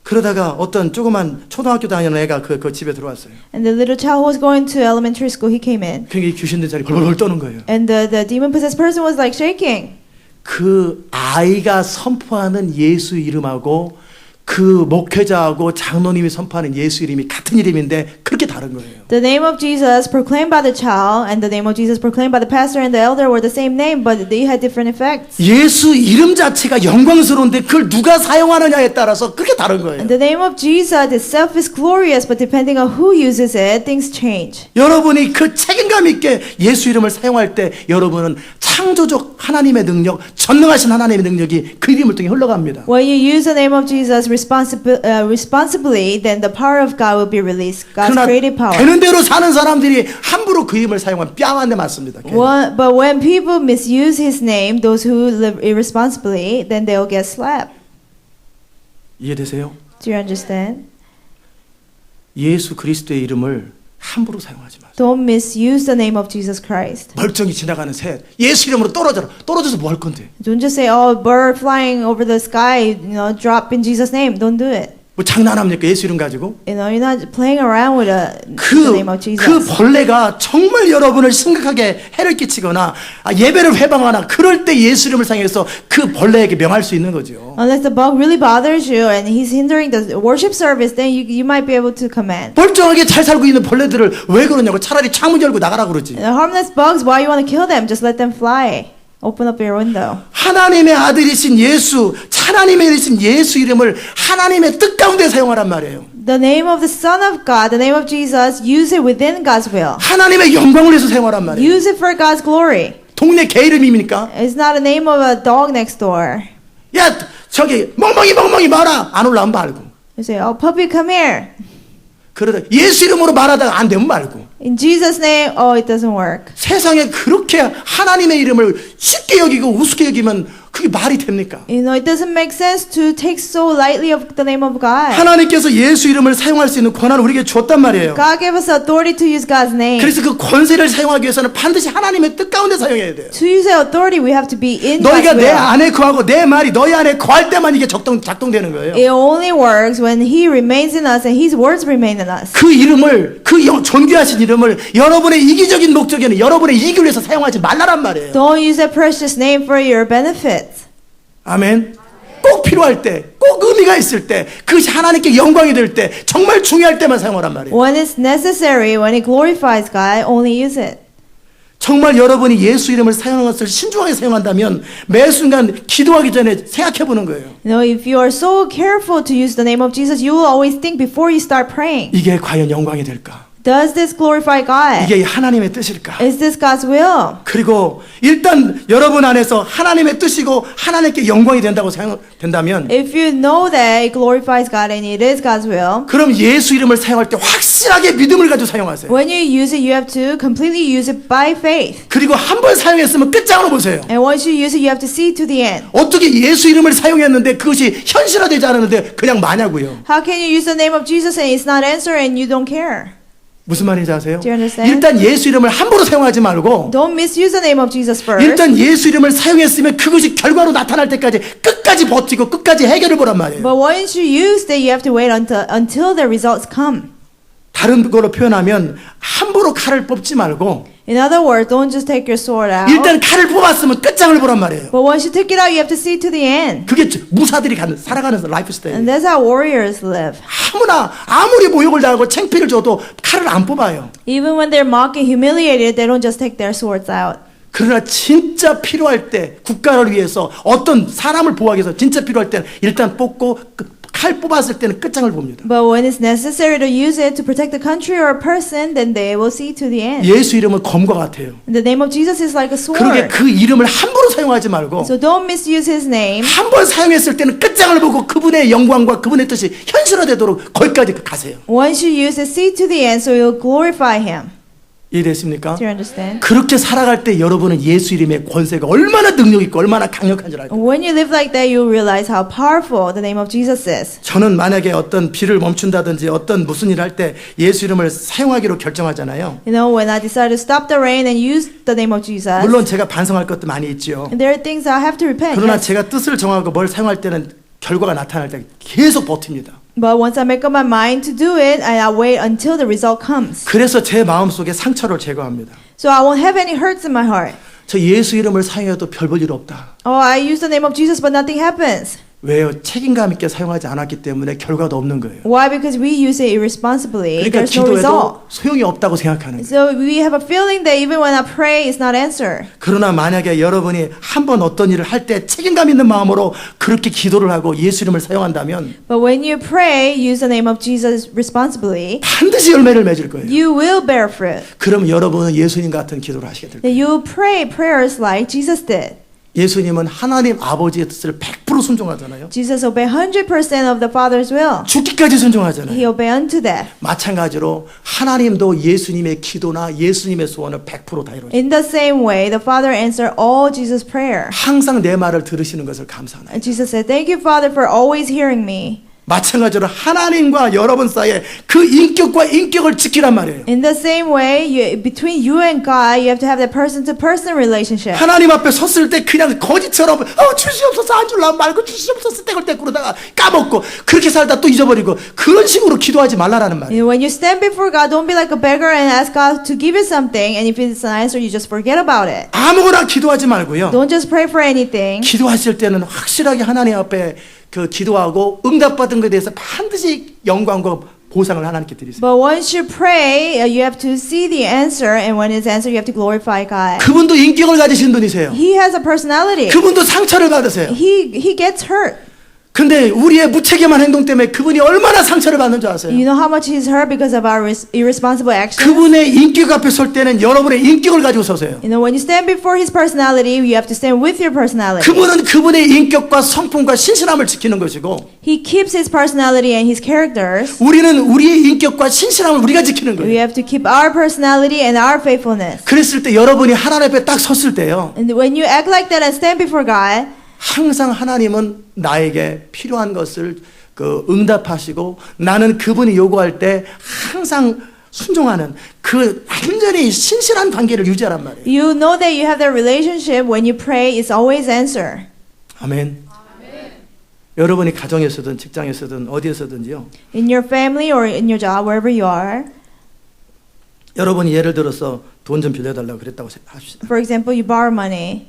그러다가 어떤 조그만 초등학교 다니는 애가 그 집에 들어왔어요. And the little child who was going to elementary school, he came in. 그게 귀신 든 자리 벌벌 떠는 거예요. And the demon possessed person was like shaking. 그 아이가 선포하는 예수 이름하고 그 목회자하고 장로님이 선포하는 예수 이름이 같은 이름인데 그렇게 다른 거예요. The name of Jesus proclaimed by the child and the name of Jesus proclaimed by the pastor and the elder were the same name, but they had different effects. 예수 이름 자체가 영광스러운데 그걸 누가 사용하느냐에 따라서 그렇게 다른 거예요. And the name of Jesus itself is glorious, but depending on who uses it, things change. 여러분이 그 책임감 있게 예수 이름을 사용할 때 여러분은 창조적 하나님의 능력, 전능하신 하나님의 능력이 그 이름을 통해 흘러갑니다. When you use the name of Jesus responsibly, then the power of God will be released. God's 그러나 creative power. 되는 대로 사는 사람들이 함부로 그 이름을 사용하면 뺨 한 대 맞습니다. But when people misuse His name, those who live irresponsibly, then they'll get slapped. 이해되세요? Do you understand? 예수 그리스도의 이름을 함부로 사용하지 마세요. Don't misuse the name of Jesus Christ. 멀쩡히 지나가는 새 예수 이름으로 떨어져라. 떨어져서 뭐 할 건데? Don't just say, "Oh, bird flying over the sky, drop in Jesus' name." Don't do it. 뭐 장난합니까? 예수 이름 가지고? You're not playing around with the name of Jesus. 그 벌레가 정말 여러분을 심각하게 해를 끼치거나 예배를 회방하나 그럴 때 예수 이름을 사용해서 그 벌레에게 명할 수 있는 거죠. Unless the bug really bothers you and he's hindering the worship service, then you might be able to command. 멀쩡하게 잘 살고 있는 벌레들을 왜 그러냐고 차라리 창문 열고 나가라 그러지. The harmless bugs, why you want to kill them? Just let them fly. Open up your window. 하나님의 아들이신 예수, 하나님의 아들이신 예수 이름을 하나님의 뜻 가운데 사용하란 말이에요. The name of the Son of God, the name of Jesus, use it within God's will. 하나님의 영광을 위해서 사용하란 말이에요. Use it for God's glory. 동네 개 이름입니까? It's not a name of a dog next door. 야, 저기 멍멍이 말아. 안 올라오면 말고. You say, "Oh, puppy, come here." 그러다 예수 이름으로 말하다가 안 되면 말고. In Jesus' name, oh, it doesn't work. 세상에 그렇게 하나님의 이름을 쉽게 여기고 우습게 여기면 그게 말이 됩니까? You know, it doesn't make sense to take so lightly of the name of God. 하나님께서 예수 이름을 사용할 수 있는 권한을 우리에게 줬단 말이에요. God gave us authority to use God's name. 그래서 그 권세를 사용하기 위해서는 반드시 하나님의 뜻 가운데 사용해야 돼요. To use that authority, we have to be in 너희가 God's 내 will. 안에 거하고 내 말이 너희 안에 거할 때만 이게 작동되는 거예요. It only works when He remains in us and His words remain in us. 그 이름을 그 존귀하신 이름을 여러분의 이기적인 목적에는 여러분의 이익을 위해서 사용하지 말라란 말이에요. Don't use that precious name for your benefit. 아멘. 꼭 필요할 때, 꼭 의미가 있을 때, 그것이 하나님께 영광이 될 때, 정말 중요할 때만 사용하란 말이에요. When it's necessary, when it glorifies God, only use it. 정말 여러분이 예수 이름을 사용하는 것을 신중하게 사용한다면 매 순간 기도하기 전에 생각해 보는 거예요. You know, if you are so careful to use the name of Jesus, you will always think before you start praying. 이게 과연 영광이 될까? Does this glorify God? 이게 하나님의 뜻일까? Is this God's will? 그리고 일단 여러분 안에서 하나님의 뜻이고 하나님께 영광이 된다고 생각된다면 If you know that it glorifies God and it is God's will, 그럼 예수 이름을 사용할 때 확실하게 믿음을 가지고 사용하세요. when you use it, you have to completely use it by faith. 그리고 한 번 사용했으면 끝장으로 보세요. And once you use it, you have to see to the end. 어떻게 예수 이름을 사용했는데 그것이 현실화되지 않았는데 그냥 마냐고요. How can you use the name of Jesus and it's not answered and you don't care? 무슨 말인지 아세요? Do you understand? 일단 예수 이름을 함부로 사용하지 말고 Don't misuse the name of Jesus first. 일단 예수 이름을 사용했으면 그것이 결과로 나타날 때까지 끝까지 버티고 끝까지 해결을 보란 말이에요. But once you use it, you have to wait until the results come. 다른 걸로 표현하면 함부로 칼을 뽑지 말고 In other words, don't just take your sword out. 일단 칼을 뽑았으면 끝장을 보란 말이에요. But once you took it out, you have to see to the end. 그게 무사들이 살아가는 라이프 스타일. And that's how warriors live. 아무리 모욕을 당하고 창피를 줘도 칼을 안 뽑아요. Even when they're mocked and humiliated, they don't just take their swords out. 그러나 진짜 필요할 때 국가를 위해서 어떤 사람을 보호하기 위해서 진짜 필요할 때는 일단 뽑고 칼 뽑았을 때는 끝장을 봅니다. But when it's necessary to use it to protect the country or a person, then they will see to the end. 예수 이름은 검과 같아요. The name of Jesus is like a sword. 그러게 그 이름을 함부로 사용하지 말고 So don't misuse His name. 한 번 사용했을 때는 끝장을 보고 그분의 영광과 그분의 뜻이 현실화되도록 거기까지 가세요. Once you use it, see to the end so you'll glorify Him. 이해됐습니까? Do you understand? 그렇게 살아갈 때 여러분은 예수 이름의 권세가 얼마나 능력 있고 얼마나 강력한 줄 알고. When you live like that, you'll realize how powerful the name of Jesus is. 저는 만약에 어떤 비를 멈춘다든지 어떤 무슨 일을 할 때 예수 이름을 사용하기로 결정하잖아요. You know, when I decide to stop the rain and use the name of Jesus, 물론 제가 반성할 것도 많이 있지요. and there are things I have to repent. 그러나 Yes. 제가 뜻을 정하고 뭘 사용할 때는 결과가 나타날 때 계속 버팁니다. But once I make up my mind to do it, and I wait until the result comes. 그래서 제 마음속에 상처를 제거합니다. So I won't have any hurts in my heart. 저 예수 이름을 사용해도 별 볼 일 없다. Oh, I use the name of Jesus, but nothing happens. 왜요? 책임감 있게 사용하지 않았기 때문에 결과도 없는 거예요. Why? Because we use it irresponsibly. 그러니까 There's no result. 기도해도 소용이 없다고 생각하는 거예요. So we have a feeling that even when I pray, it's not answered. 그러나 만약에 여러분이 한 번 어떤 일을 할 때 책임감 있는 마음으로 그렇게 기도를 하고 예수 이름을 사용한다면 But when you pray, use the name of Jesus responsibly, 반드시 열매를 맺을 거예요. you will bear fruit. 그럼 여러분은 예수님 같은 기도를 하시게 될 거예요. That you will pray prayers like Jesus did. 예수님은 하나님 아버지의 뜻을 100% 순종하잖아요. Jesus obeyed 100% of the Father's will. 죽기까지 순종하잖아요. He obeyed unto death. 마찬가지로 하나님도 예수님의 기도나 예수님의 소원을 100% 다 이루시죠. In the same way, the Father answered all Jesus' prayer. 항상 내 말을 들으시는 것을 감사하나요. And Jesus said, "Thank you, Father, for always hearing me." 마찬가지로 하나님과 여러분 사이에 그 인격과 인격을 지키란 말이에요. In the same way, between you and God, you have to have that person-to-person relationship. 하나님 앞에 섰을 때 그냥 거지처럼 주시옵소서 한 줄로 말고 주시옵소서 떼굴떼굴하다가 까먹고 그렇게 살다 또 잊어버리고 그런 식으로 기도하지 말라라는 말이에요. And when you stand before God, don't be like a beggar and ask God to give you something, and if it's an answer, you just forget about it. 아무거나 기도하지 말고요. Don't just pray for anything. 기도하실 때는 확실하게 하나님 앞에 그 기도하고 응답받은 것에 대해서 반드시 영광과 보상을 하나님께 드리세요. But once you pray, you have to see the answer, and when it's answered, you have to glorify God. 그분도 인격을 가지신 분이세요. He has a personality. 그분도 상처를 받으세요. He gets hurt. 근데 우리의 무책임한 행동 때문에 그분이 얼마나 상처를 받는 줄 아세요? You know how much he's hurt because of our irresponsible actions? 그분의 인격 앞에 설 때는 여러분의 인격을 가지고 서세요. You know, when you stand before his personality, you have to stand with your personality. 그분은 그분의 인격과 성품과 신실함을 지키는 것이고 He keeps his personality and his characters. 우리는 우리의 인격과 신실함을 우리가 지키는 We 거예요. have to keep our personality and our faithfulness. 그랬을 때 여러분이 하나님 앞에 딱 섰을 때요. And when you act like that and stand before God, 항상 하나님은 나에게 필요한 것을 응답하시고 나는 그분이 요구할 때 항상 순종하는 그 완전히 신실한 관계를 유지하란 말이에요. You know that you have that relationship when you pray, it's always answer. 아멘. 여러분이 가정에서든 직장에서든 어디에서든지요. In your family or in your job, wherever you are. 여러분이 예를 들어서 돈 좀 빌려달라고 그랬다고 합시다. For example, you borrow money.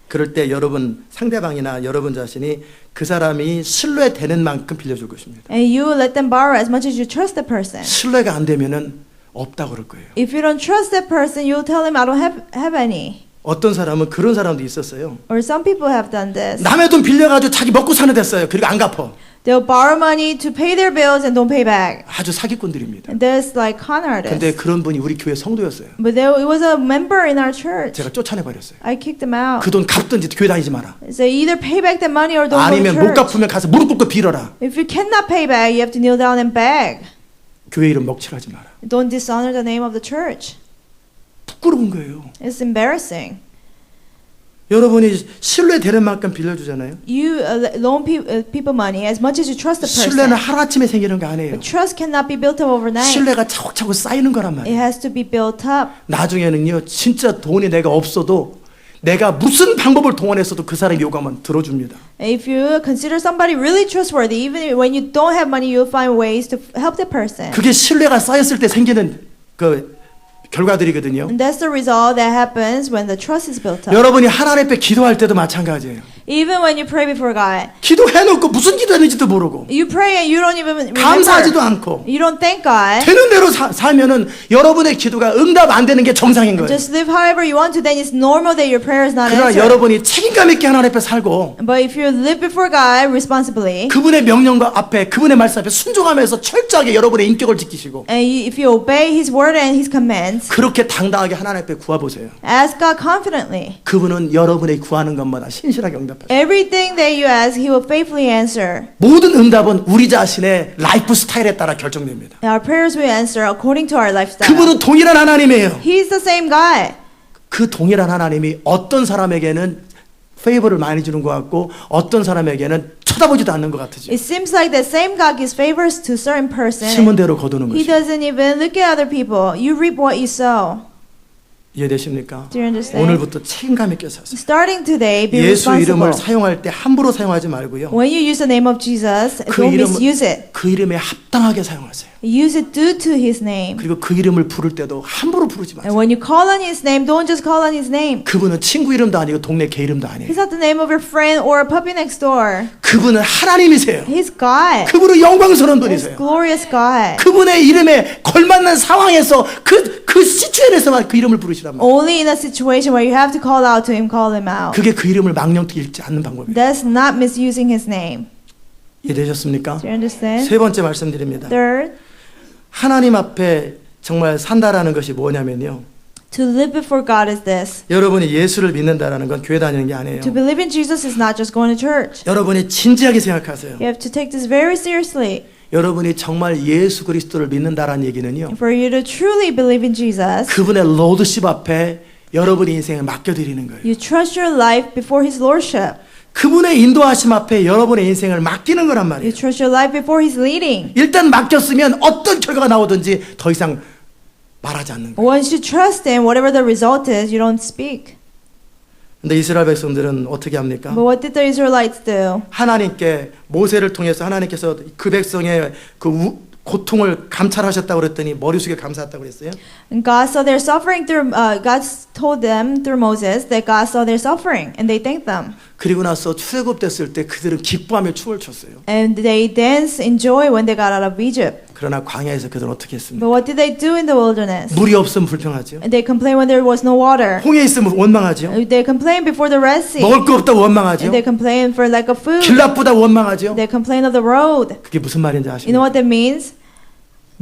그럴 때 여러분 상대방이나 여러분 자신이 그 사람이 신뢰되는 만큼 빌려줄 것입니다. And you let them borrow as much as you trust the person. 신뢰가 안 되면은 없다고 그럴 거예요. If you don't trust that person, you'll tell him, I don't have any. 어떤 사람은 그런 사람도 있었어요. Or some people have done this. 남의 돈 빌려가지고 자기 먹고 사는 됐어요. 그리고 안 갚어. They'll borrow money to pay their bills and don't pay back. 아주 사기꾼들입니다. And there's like con 근데 artists. 그런 분이 우리 교회 성도였어요. But it was a member in our church. 제가 쫓아내버렸어요. I kicked them out. 그 돈 갚든지 교회 다니지 마라. So either pay back the money or don't go to 아니면 못 church. 갚으면 가서 무릎 꿇고 빌어라. If you cannot pay back, you have to kneel down and beg. 교회 이름 먹칠하지 마라. Don't dishonor the name of the church. 부끄러운 거예요. It's embarrassing. 여러분이 신뢰되는 만큼 빌려주잖아요. You loan people money as much as you trust the 신뢰는 person. 하루아침에 생기는 거 아니에요. But trust cannot be built up overnight. 신뢰가 차곡차곡 쌓이는 거란 It 말이에요. has to be built up. 나중에는요, 진짜 돈이 내가 없어도 내가 무슨 방법을 동원해서도 그 사람이 요구하면 들어줍니다. If you consider somebody really trustworthy, even when you don't have money, you'll find ways to help the person. 그게 신뢰가 쌓였을 때 생기는 그 결과들이거든요. And that's the result that happens when the trust is built up. 여러분이 하나님 앞에 기도할 때도 마찬가지예요. Even when you pray before God, 기도해놓고 무슨 기도했는지도 모르고 you pray and you don't even remember. 감사하지도 않고 You don't thank God. 되는 대로 살면은 여러분의 기도가 응답 안 되는 게 정상인 거예요. Just live however you want to, then it's normal that your prayer is not 그러나 answered. 여러분이 책임감 있게 하나님 앞에 살고 But if you live before God responsibly, 그분의 명령과 앞에 그분의 말씀 앞에 순종하면서 철저하게 여러분의 인격을 지키시고 and if you obey His word and His commands, 그렇게 당당하게 하나님 앞에 구하보세요. ask God confidently. 그분은 여러분의 구하는 것마다 신실하게 응답하세요. Everything that you ask, He will faithfully answer. 모든 응답은 우리 자신의 라이프 스타일에 따라 결정됩니다. Our prayers will answer according to our lifestyle. 그분은 동일한 하나님이에요. He's the same God. 그 동일한 하나님이 어떤 사람에게는 페이버를 많이 주는 것 같고 어떤 사람에게는 쳐다보지도 않는 것 같으죠. It seems like the same God gives favors to certain person. 심은 대로 거두는 He 것이죠. doesn't even look at other people. You reap what you sow. 이해되십니까? Do you understand? 오늘부터 책임감 있게 사세요. Starting today, be 예수 이름을 responsible. 사용할 때 함부로 사용하지 말고요. When you use the name of Jesus, 그 don't 이름은- misuse it. 그 이름에 합당하게 사용하세요. Use it due to His name. 그리고 그 이름을 부를 때도 함부로 부르지 And 마세요. when you call on His name, don't just call on His name. 그분은 친구 이름도 아니고 동네 개 이름도 아니에요. He's not the name of your friend or a puppy next door. 그분은 하나님이세요. He's God. 그분은 영광스러운 He's 분이세요. glorious God. 그분의 이름에 걸맞는 상황에서 그 시추엔에서만 그 이름을 부르시란 말이에요. Only in a situation where you have to call out to Him, call Him out. 그게 그 이름을 망령되게 읽지 않는 방법이에요. That's not misusing His name. 이해되셨습니까? Do you understand? 세 번째 말씀드립니다. Third, 하나님 앞에 정말 산다라는 것이 뭐냐면요. to live before God is this. 여러분이 예수를 믿는다라는 건 교회 다니는 게 아니에요. To believe in Jesus is not just going to church. 여러분이 진지하게 생각하세요. You have to take this very seriously. 여러분이 정말 예수 그리스도를 믿는다라는 얘기는요. For you to truly believe in Jesus, 그분의 로드십 앞에 여러분의 인생을 맡겨드리는 거예요. you trust your life before His lordship. 그분의 인도하심 앞에 여러분의 인생을 맡기는 거란 You 말이에요. trust your life before His leading. 일단 맡겼으면 어떤 결과가 나오든지 더 이상 말하지 않는 거예요. Once you trust Him, whatever the result is, you don't speak. 근데 이스라엘 백성들은 어떻게 합니까? But what did the Israelites do? 하나님께 모세를 통해서 하나님께서 그 백성의 그 고통을 감찰하셨다고 그랬더니 머리 숙여 감사했다고 그랬어요. And God saw their suffering through. God told them through Moses that God saw their suffering, and they thanked them. 그리고 나서 출애굽됐을 때 그들은 기뻐하며 춤을 췄어요. And they danced in joy when they got out of Egypt. 그러나 광야에서 그들은 어떻게 했습니까? But what did they do in the wilderness? 물이 없으면 불평하죠. And they complained when there was no water. 홍해 있으면 원망하죠. They complained before the Red Sea. 먹을 거 없다고 원망하죠. And they complained for lack of food. 길 나쁘다고 원망하죠. They complained of the road. 그게 무슨 말인지 You know 아십니까? what that means?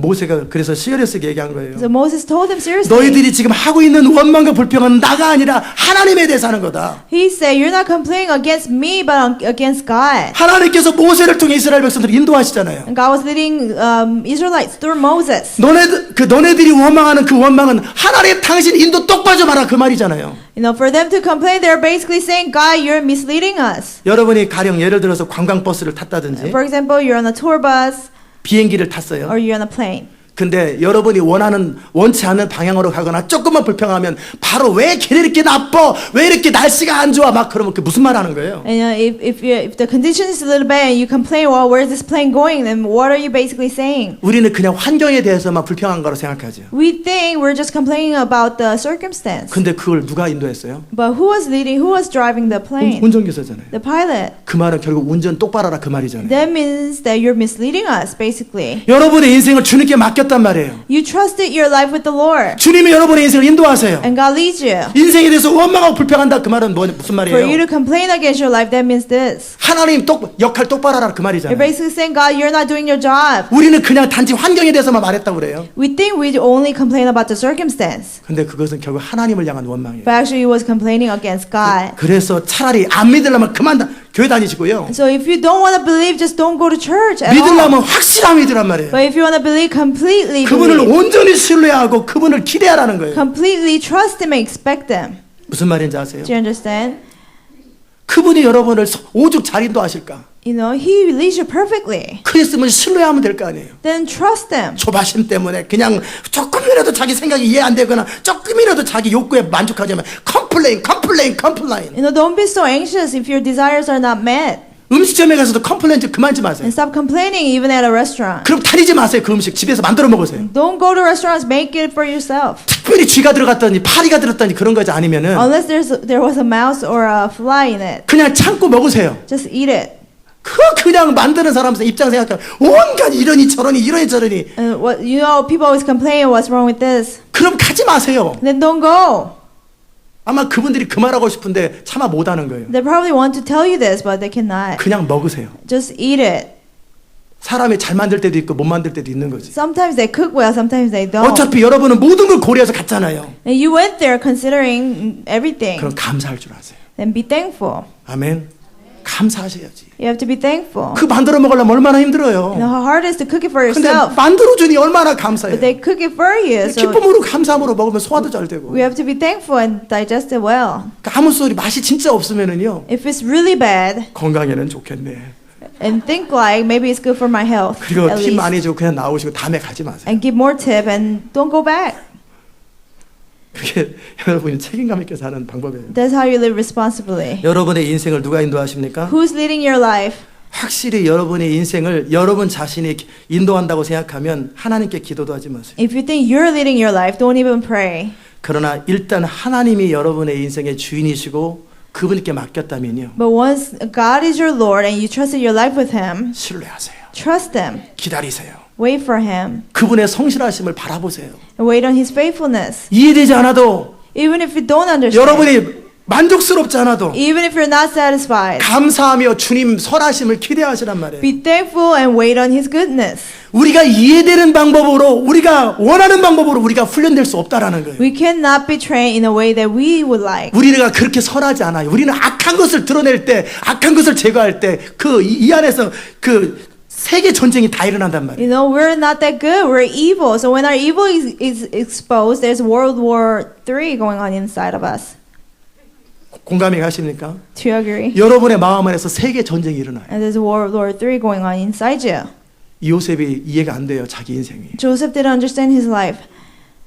모세가 그래서 시리어스하게 얘기한 거예요. So Moses told them seriously. 너희들이 지금 하고 있는 원망과 불평은 나가 아니라 하나님에 대해서 하는 거다. He said, "You're not complaining against me, but against God." 하나님께서 모세를 통해 이스라엘 백성들을 인도하시잖아요. And God was leading Israelites through Moses. 너네들이 원망하는 그 원망은 하나님 당신 인도 똑바로 좀 하라 그 말이잖아요. You know, for them to complain, they're basically saying, "God, you're misleading us." 여러분이 가령 예를 들어서 관광버스를 탔다든지 For example, you're on a tour bus 비행기를 탔어요. or you're on a plane. 근데 여러분이 원치 않는 방향으로 가거나 조금만 불평하면 바로 왜 걔네 이렇게 나빠? 왜 이렇게 날씨가 안 좋아? 막 그러면 그 무슨 말 하는 거예요? And if the condition is a little bad and you complain, well, where's this plane going? Then what are you basically saying? 우리는 그냥 환경에 대해서만 불평한 거로 생각하죠. We think we're just complaining about the circumstance. 근데 그걸 누가 인도했어요? But who was driving the plane? 운전기사잖아요. The pilot. 그 말은 결국 운전 똑바로 하라 그 말이잖아요. That means that you're misleading us, basically. 여러분의 인생을 주님께 맡겼단 말이에요. You trusted your life with the Lord. 주님이 여러분의 인생을 인도하세요. And God leads you. 인생에 대해서 원망하고 불평한다 그 말은 무슨 For you 말이에요? to complain against your life, that means this. 하나님 역할 똑바로 하라 그 You're 말이잖아요. basically saying, God, you're not doing your job. 우리는 그냥 단지 환경에 대해서만 말했다고 그래요. We think we only complain about the circumstance. 근데 그것은 결국 하나님을 향한 원망이에요. But actually, he was complaining against God. 그래서 차라리 안 믿으려면 그만 교회 다니시고요. So if you don't want to believe, just don't go to church at all. 믿으려면 확실하게 믿으란 말이에요. But if you want to believe, completely 그분을 believe. 온전히 신뢰하고 그분을 기대하라는 거예요. Completely trust him and expect him. 무슨 말인지 아세요? Do you understand? 그분이 여러분을 오죽 잘 인도하실까? You know, he leads you perfectly. 그랬으면 신뢰하면 될 거 아니에요. Then trust him. 조바심 때문에 그냥 조금이라도 자기 생각이 이해 안 되거나 조금이라도 자기 욕구에 만족하자면 컴플레인. You know, don't be so anxious if your desires are not met. 음식점에 가서도 컴플레인 좀 그만 좀 하세요. And stop complaining even at a restaurant. 그럼 다니지 마세요. 그 음식 집에서 만들어 먹으세요. Don't go to restaurants, make it for yourself. 특별히 쥐가 들어갔다니 파리가 들었다니 그런 거지 아니면은 Unless there was a mouse or a fly in it. 그냥 참고 먹으세요. Just eat it. 그냥 만드는 사람 입장 생각하면 온갖 이러니 저러니 And what you know, people always complain, what's wrong with this? 그럼 가지 마세요. Then don't go. 아마 그분들이 그 말하고 싶은데 차마 못하는 거예요. They probably want to tell you this, but they cannot. 그냥 먹으세요. Just eat it. 사람이 잘 만들 때도 있고 못 만들 때도 있는 거지. Sometimes they cook well, sometimes they don't. 어차피 여러분은 모든 걸 고려해서 갔잖아요. And you went there considering everything. 그럼 감사할 줄 아세요. Then be thankful. 아멘. 감사하셔야지. You have to be thankful. 그 만들어 먹으려면 얼마나 You 힘들어요. know how hard it is to cook it for 근데 yourself. 만들어주니 얼마나 But 감사해요. they cook it for you. So 기쁨으로 감사함으로 먹으면 소화도 잘 되고. we have to be thankful and digest it well. 아무 소리 맛이 진짜 없으면은요 If it's really bad, 건강에는 좋겠네. and think like maybe it's good for my health 그리고 at 팁 least. 많이 주고 그냥 나오시고 다음에 가지 마세요. And give more tip and don't go back. 그게 여러분이 책임감 있게 사는 방법이에요. That's how you live responsibly. 여러분의 인생을 누가 인도하십니까? Who's leading your life? 확실히 여러분의 인생을 여러분 자신이 인도한다고 생각하면 하나님께 기도도 하지 마세요. If you think you're leading your life, don't even pray. 그러나 일단 하나님이 여러분의 인생의 주인이시고 그분께 맡겼다면요. But once God is your Lord and you trusted your life with Him, 신뢰하세요. trust Him. 기다리세요. Wait for Him. 그분의 성실하심을 바라보세요. And wait on His faithfulness. 이해되지 않아도 Even if you don't understand. 여러분이 만족스럽지 않아도 Even if you're not satisfied. 감사하며 주님 선하심을 기대하시란 말이에요. Be thankful and wait on His goodness. 우리가 이해되는 방법으로 우리가 원하는 방법으로 우리가 훈련될 수 없다라는 거예요. We cannot be trained in a way that we would like. 우리가 그렇게 선하지 않아요. 우리는 악한 것을 드러낼 때, 악한 것을 제거할 때 이 안에서 그 세계 전쟁이 다 일어난단 말이에요. You know, we're not that good. We're evil. So when our evil is exposed, there's World War III going on inside of us. 공감이 가십니까? Do you agree? 여러분의 마음 안에서 세계 전쟁이 일어나요. And there's World War III going on inside you. 요셉이 이해가 안 돼요. 자기 인생이. Joseph didn't understand his life.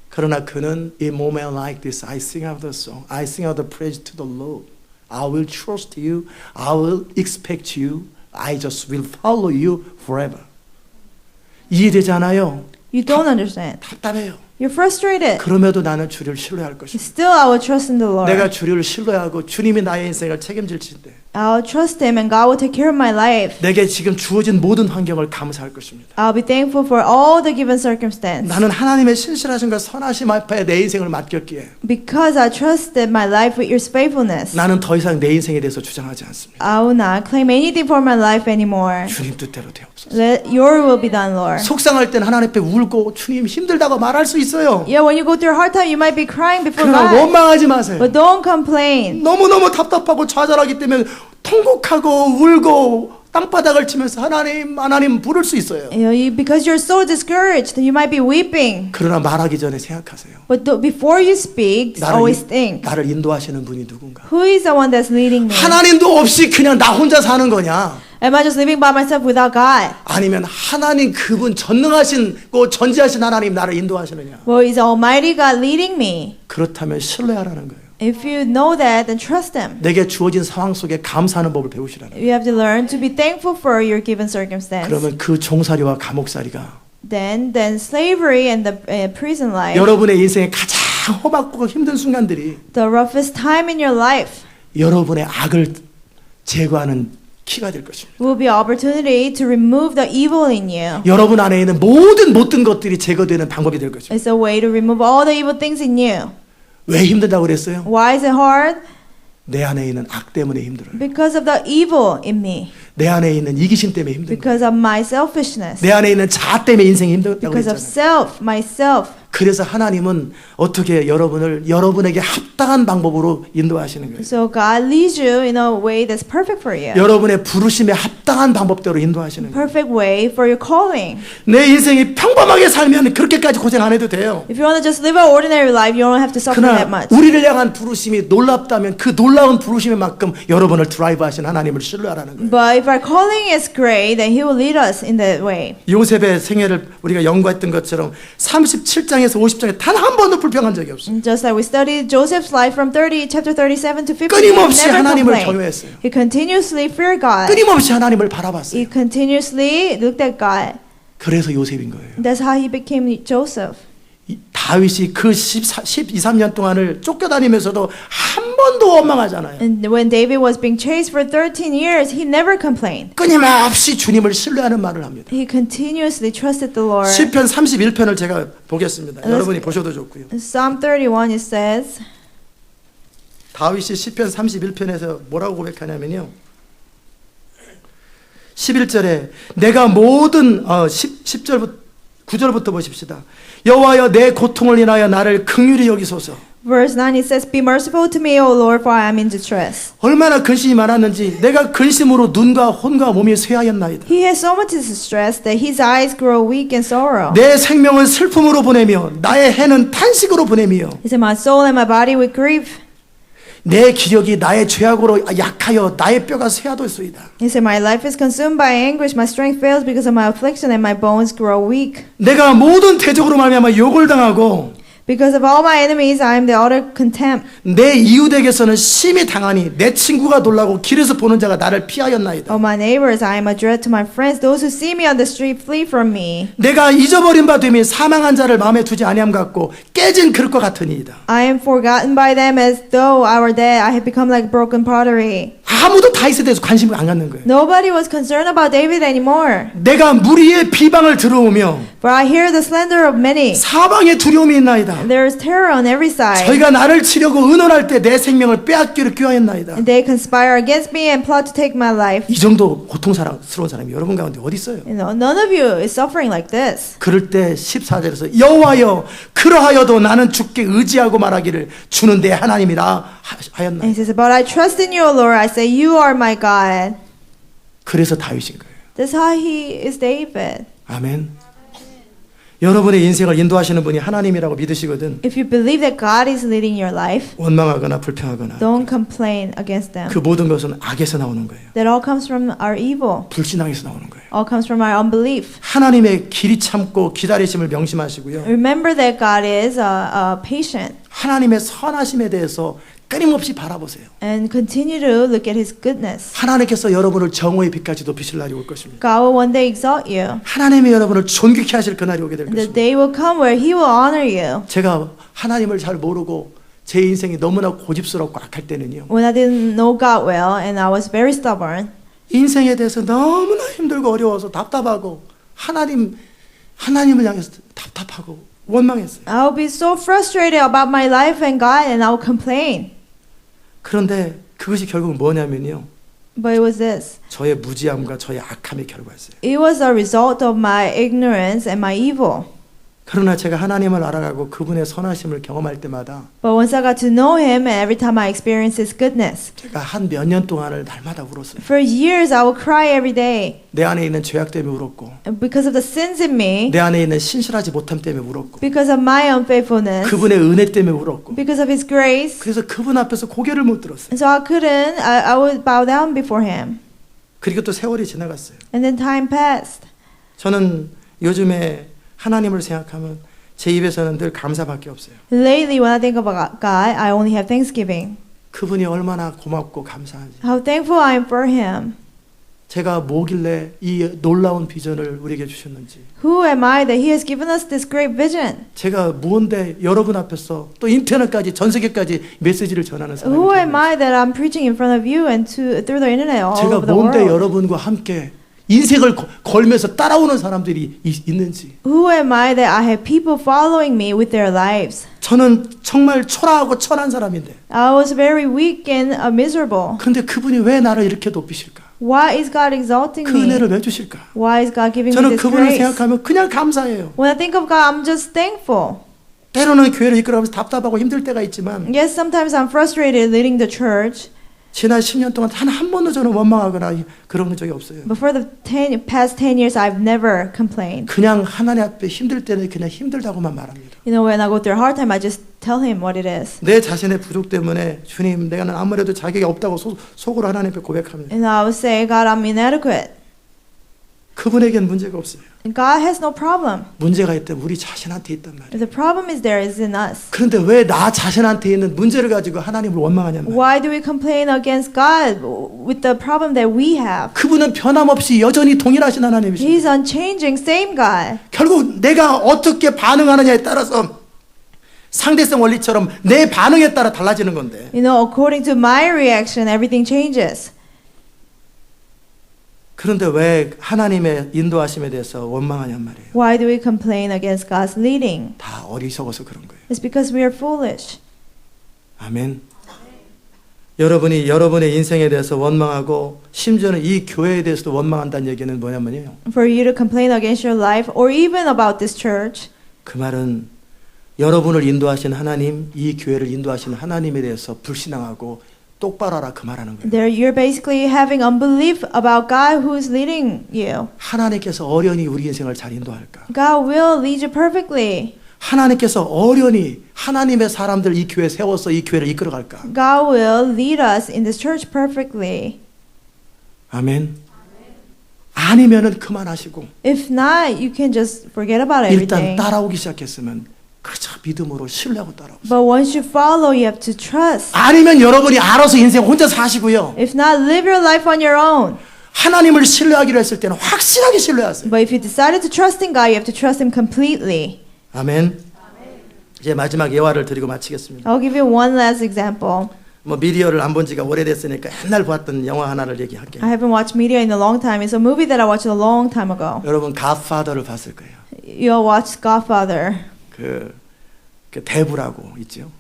그러나 그는 In moment like this, I sing out the song. I sing out the praise to the Lord. I will trust you. I will expect you. I just will follow you forever. 이해되지 않아요? You don't understand. 답답해요. You're frustrated. 그럼에도 나는 주를 신뢰할 것이다. Still, I will trust in the Lord. 내가 주를 신뢰하고 주님이 나의 인생을 책임질 텐데 I'll trust Him, and God will take care of my life. 내게 지금 주어진 모든 환경을 감사할 것입니다. I'll be thankful for all the given circumstance. 나는 하나님의 신실하심과 선하심 앞에 내 인생을 맡겼기에 Because I trusted my life with Your faithfulness, 나는 더 이상 내 인생에 대해서 주장하지 않습니다. I will not claim anything for my life anymore. 주님 뜻대로 되옵소서. Let Your will be done, Lord. 속상할 땐 하나님 앞에 울고 주님 힘들다고 말할 수 있어요. Yeah, when you go through a hard time, you might be crying before 그러나 God. 원망하지 마세요. But don't complain. 너무너무 답답하고 좌절하기 때문에 통곡하고 울고 땅바닥을 치면서 하나님 부를 수 있어요. Because you're so discouraged, you might be weeping. 그러나 말하기 전에 생각하세요. But before you speak, always think, 나를 인도하시는 분이 누군가. who is the one that's leading me? 하나님도 없이 그냥 나 혼자 사는 거냐? Am I just living by myself without God? 아니면 하나님 그분 전능하신 전지하신 하나님 나를 인도하시느냐? Well, is Almighty God leading me? 그렇다면 신뢰하라는 거예요. If you know that, then trust Him. 내게 주어진 상황 속에 감사하는 법을 배우시라는 거예요. You have to learn to be thankful for your given circumstance. 그러면 그 종살이와 감옥살이가 Then slavery and the prison life, 여러분의 인생의 가장 험악고 힘든 순간들이 the roughest time in your life, 여러분의 악을 제거하는 키가 될 것입니다. will be opportunity to remove the evil in you. 여러분 안에 있는 모든 못된 것들이 제거되는 방법이 될 것입니다. It's a way to remove all the evil things in you. 왜 힘들다고 그랬어요? Why is it hard? 내 안에 있는 악 때문에 힘들어요. Because of the evil in me. 내 안에 있는 이기심 때문에 힘든 거예요. Because of my selfishness. 내 안에 있는 자아 때문에 인생이 힘들다고 Because of 했잖아요. myself. 그래서 하나님은 어떻게 여러분에게 합당한 방법으로 인도하시는 거예요. So God leads you in a way that's perfect for you. 여러분의 부르심에 합당한 방법대로 인도하시는 거예요. Perfect way for your calling. 내 인생이 평범하게 살면 그렇게까지 고생 안 해도 돼요. If you want to just live an ordinary life, you don't have to suffer that 그러나 much. 우리를 향한 부르심이 놀랍다면 그 놀라운 부르심의 만큼 여러분을 드라이브하신 하나님을 신뢰하라는 거예요. But if our calling is great, then He will lead us in that way. 요셉의 생애를 우리가 연구했던 것처럼 37장에서 50장에 단 한 번도 불평한 적이 없어요. Just like we studied Joseph's life from chapter 37 to 50, he 끊임없이 never 하나님을 complained. 경외했어요. He continuously feared God. 끊임없이 하나님을 바라봤어요. He continuously looked at God. 그래서 요셉인 거예요. That's how he became Joseph. 다윗이 그 13년 동안을 쫓겨다니면서도 한 번도 원망하잖아요. And when David was being chased for 13 years, he never complained. 끊임없이 주님을 신뢰하는 말을 합니다. He continuously trusted the Lord. 시편 31편을 제가 보겠습니다. 여러분이 보셔도 좋고요. In Psalm 31 it says, 다윗이 시편 31편에서 뭐라고 고백하냐면요. 11절에 내가 모든 10절부터 9절부터 보십시다. 여호와여 내 고통을 인하여 나를 긍휼히 여기소서. verse 9 it says, Be merciful to me, O Lord, for I am in distress. 얼마나 근심이 많았는지 내가 근심으로 눈과 혼과 몸이 쇠하였나이다. He has so much distress that his eyes grow weak in sorrow. 내 생명은 슬픔으로 보내며 나의 해는 탄식으로 보내며 He said, My soul and my body with grief. 내 기력이 나의 죄악으로 약하여 나의 뼈가 쇠하도소이다. He said, My life is consumed by anguish, my strength fails because of my affliction, and my bones grow weak. 내가 모든 대적으로 말미암아 욕을 당하고 Because of all my enemies, I am the utter contempt. 내 이웃에게서는 심히 당하니 내 친구가 놀라고 길에서 보는 자가 나를 피하였나이다. O my neighbors, I am a dread to my friends. Those who see me on the street flee from me. 내가 잊어버린 바 되며 사망한 자를 마음에 두지 아니함 같고 깨진 그릇과 같으니이다. I am forgotten by them as though I were dead. I have become like broken pottery. 아무도 다윗에 대해서 관심을 안 갖는 거예요. Nobody was concerned about David anymore. 내가 무리의 비방을 들어오며 For I hear the slander of many. 사방에 두려움이 있나이다. There is terror on every side. 저희가 나를 치려고 의논할 때 내 생명을 빼앗기를 꾀하였나이다. And they conspire against me and plot to take my life. 이 정도 고통스러운 사람이 여러분 가운데 어디 있어요? You know, none of you is suffering like this. 그럴 때 14절에서 여호와여 그러하여도 나는 주께 의지하고 말하기를 주는 내 하나님이라 And 하였나이다. he says, But I trust in you, O Lord. I say, You are my God. 그래서 다윗인 거예요. That's how he is David. 아멘. 여러분의 인생을 인도하시는 분이 하나님이라고 믿으시거든. If you believe that God is leading your life, 원망하거나 불평하거나 don't complain against them. 그 모든 것은 악에서 나오는 거예요. That all comes from our evil. 불신앙에서 나오는 거예요. All comes from our unbelief. 하나님의 길이 참고 기다리심을 명심하시고요. Remember that God is patient. 하나님의 선하심에 대해서 끊임없이 바라보세요. and continue to look at His goodness. 하나님께서 여러분을 정오의 빛까지 높이실 날이 올 것입니다. God will one day exalt you. 하나님이 여러분을 존귀케 하실 그날이 오게 될 The 것입니다. day will come where He will honor you. 제가 하나님을 잘 모르고 제 인생이 너무나 고집스럽고 악할 때는요. When I didn't know God well and I was very stubborn, 인생에 대해서 너무나 힘들고 어려워서 답답하고 하나님을 향해서 답답하고 원망했어요. I'll be so frustrated about my life and God and I'll complain. 그런데 그것이 결국 뭐냐면요. But it was this. 저의 무지함과 저의 악함의 결과였어요. It was a result of my ignorance and my evil. 그러나 제가 하나님을 알아가고 그분의 선하심을 경험할 때마다 But once I got to know Him and every time I experienced His goodness, 제가 한 몇 년 동안을 날마다 울었어요. for years I would cry every day. 내 안에 있는 죄악 때문에 울었고 And because of the sins in me, 내 안에 있는 신실하지 못함 때문에 울었고 because of my unfaithfulness, 그분의 은혜 때문에 울었고 because of His grace. 그래서 그분 앞에서 고개를 못 들었어요. And so I would bow down before Him. 그리고 또 세월이 지나갔어요. And then time passed. 저는 요즘에 하나님을 생각하면 제 입에서는 늘 감사밖에 없어요. Lately, when I think about God, I only have thanksgiving. 그분이 얼마나 고맙고 감사한지. How thankful I am for Him. 제가 뭐길래 이 놀라운 비전을 우리에게 주셨는지. Who am I that He has given us this great vision? 제가 무언데 여러분 앞에서 또 인터넷까지 전 세계까지 메시지를 전하는 Who am 사람입니다. I that I'm preaching in front of you and through the internet all 제가 over the 뭔데 world? 여러분과 함께 인생을 걸면서 따라오는 사람들이 있는지. Who am I that I have people following me with their lives? 저는 정말 초라하고 천한 사람인데. I was very weak and miserable. 근데 그분이 왜 나를 이렇게 높이실까? Why is God exalting 그 me? 은혜를 왜 주실까? Why is God giving me 저는 this 그분을 grace? 생각하면 그냥 감사해요. When I think of God, I'm just thankful. 때로는 교회를 이끌어가면서 답답하고 힘들 때가 있지만 Yes, sometimes I'm frustrated leading the church, 지난 10년 동안 단 한 번도 저는 원망하거나 그런 적이 없어요. but for the past 10 years, I've never complained. 그냥 하나님 앞에 힘들 때는 그냥 힘들다고만 말합니다. You know, when I go through a hard time, I just tell Him what it is. 내 자신의 부족 때문에 주님 내가 아무래도 자격이 없다고 속으로 하나님 앞에 고백합니다. And I would say, God, I'm inadequate. 그분에겐 문제가 없어요. And God has no problem. 문제가 있다면 우리 자신한테 있단 말이에요. The problem is there is in us. 그런데 왜 나 자신한테 있는 문제를 가지고 하나님을 원망하냐면 Why do we complain against God with the problem that we have? 그분은 변함없이 여전히 동일하신 하나님이십니다. He's unchanging, same God. 결국 내가 어떻게 반응하느냐에 따라서 상대성 원리처럼 내 반응에 따라 달라지는 건데 You know, according to my reaction, everything changes. 그런데 왜 하나님의 인도하심에 대해서 원망하냔 말이에요. Why do we complain against God's leading? 다 어리석어서 그런 거예요. It's because we are foolish. 아멘. 여러분이 여러분의 인생에 대해서 원망하고 심지어는 이 교회에 대해서도 원망한다는 얘기는 뭐냐면요. For you to complain against your life or even about this church, 그 말은 여러분을 인도하신 하나님, 이 교회를 인도하신 하나님에 대해서 불신앙하고 똑바로 하라 그 말하는 거예요. there you're basically having unbelief about God who is leading you. 하나님께서 어련히 우리 인생을 잘 인도할까? God will lead you perfectly. 하나님께서 어련히 하나님의 사람들 이 교회에 세워서 이 교회를 이끌어갈까? God will lead us in this church perfectly. 아멘. 아니면은 그만하시고 If not, you can just forget about 일단 everything. 따라오기 시작했으면 그저 믿음으로 신뢰하고 따라오세요. But once you follow, you have to trust. 아니면 여러분이 알아서 인생 혼자 사시고요. If not, live your life on your own. 하나님을 신뢰하기로 했을 때는 확실하게 신뢰하세요. But if you decided to trust in God, you have to trust Him completely. 아멘. 이제 마지막 예화를 드리고 마치겠습니다. I'll give you one last example. 뭐 미디어를 안 본 지가 오래됐으니까 옛날 봤던 영화 하나를 얘기할게요. I haven't watched media in a long time. It's a movie that I watched a long time ago. 여러분 갓파더를 봤을 거예요. You'll watch Godfather. 그 대부라고 있죠.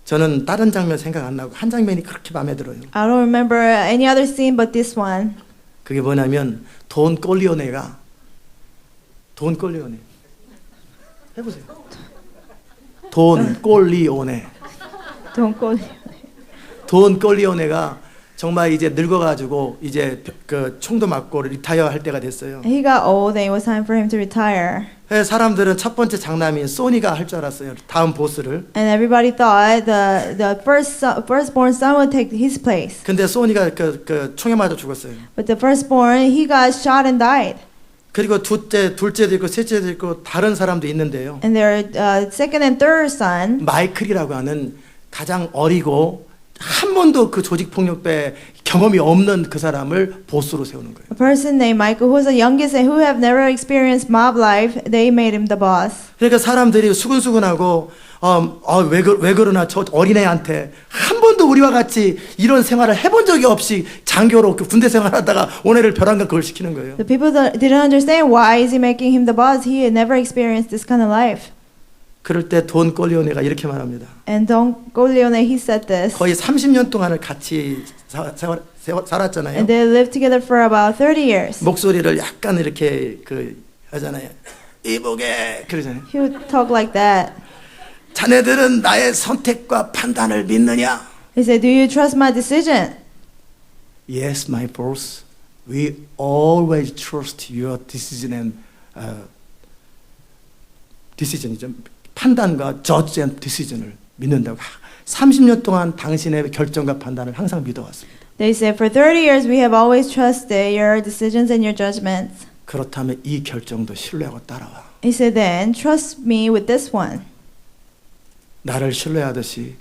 저는 다른 장면 생각 안 나고 한 장면이 그렇게 마음에 들어요. I don't remember any other scene but this one. 그게 뭐냐면 돈 꼴리오네가 해보세요. 돈 꼴리오네. Don't go. 돈 꼴리오네가 정말 이제 늙어가지고 이제 그 총도 맞고 리타이어 할 때가 됐어요. He got old and it was time for him to retire. 그래서 사람들은 첫 번째 장남인 소니가 할 줄 알았어요. 다음 보스를. And everybody thought the firstborn son would take his place. 근데 소니가 그 총에 맞아 죽었어요. But the firstborn, he got shot and died. 그리고 둘째도 있고 셋째도 있고 다른 사람도 있는데요. And their second and third son, 마이클이라고 하는 가장 어리고 한 번도 그 조직 폭력배 경험이 없는 그 사람을 보스로 세우는 거예요. A person named Michael, who was the youngest and who have never experienced mob life, they made him the boss. 그러니까 사람들이 수근수근하고 왜 그러나 저 어린애한테 한 번도 우리와 같이 이런 생활을 해본 적이 없이 장교로 그 군대 생활하다가 오늘을 벼랑간 그걸 시키는 거예요. The people that didn't understand why is he making him the boss. He had never experienced this kind of life. 그럴 때 돈 꼴리오네가 이렇게 말합니다. And Don Corleone, he said this. 거의 30년 동안을 같이 살았잖아요. And they lived together for about 30 years. 목소리를 약간 이렇게 그 하잖아요. 이보게 그러잖아요. He would talk like that. 자네들은 나의 선택과 판단을 믿느냐? He said, "Do you trust my decision?" Yes, my boss. We always trust your decision and decision이죠. 판단과 judge and decision을 믿는다고. 30년 동안 당신의 결정과 판단을 항상 믿어왔습니다. They said, "For 30 years we have always trusted your decisions and your judgments." 그렇다면 이 결정도 신뢰하고 따라와. He said, "Then trust me with this one." 나를 신뢰하듯이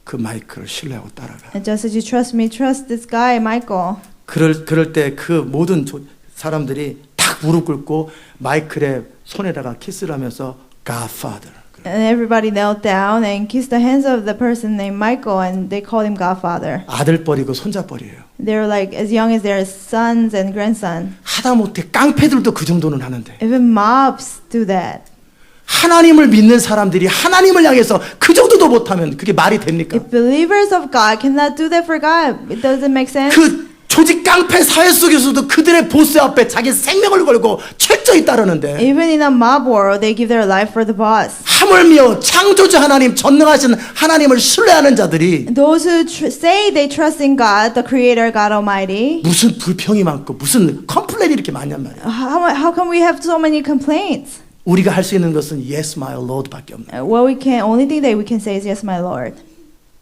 그 마이크를 신뢰하고 따라가. And just as you trust me, trust this guy, Michael. 그럴 때 그 모든 사람들이 딱 무릎 꿇고 마이클의 손에다가 키스를 하면서 Godfather. And everybody knelt down and kissed the hands of the person named Michael, and they called him Godfather. 아들뻘이고 손자뻘이에요. They were like as young as their sons and grandson. 하다못해 깡패들도 그 정도는 하는데 Even mobs do that. 하나님을 믿는 사람들이 하나님을 향해서 그 정도도 못하면 그게 말이 됩니까? If believers of God cannot do that for God, it doesn't make sense. 그 조직 깡패 사회 속에서도 그들의 보스 앞에 자기 생명을 걸고 철저히 따르는데 Even in a mob world, they give their life for the boss. 하물며 창조주 하나님 전능하신 하나님을 신뢰하는 자들이 Those who say they trust in God, the Creator, God Almighty, 무슨 불평이 많고 무슨 컴플레인이 이렇게 많냔 말이에요. how come we have so many complaints? 우리가 할 수 있는 것은 Yes, my Lord밖에 없는. Well, only thing that we can say is yes, my Lord.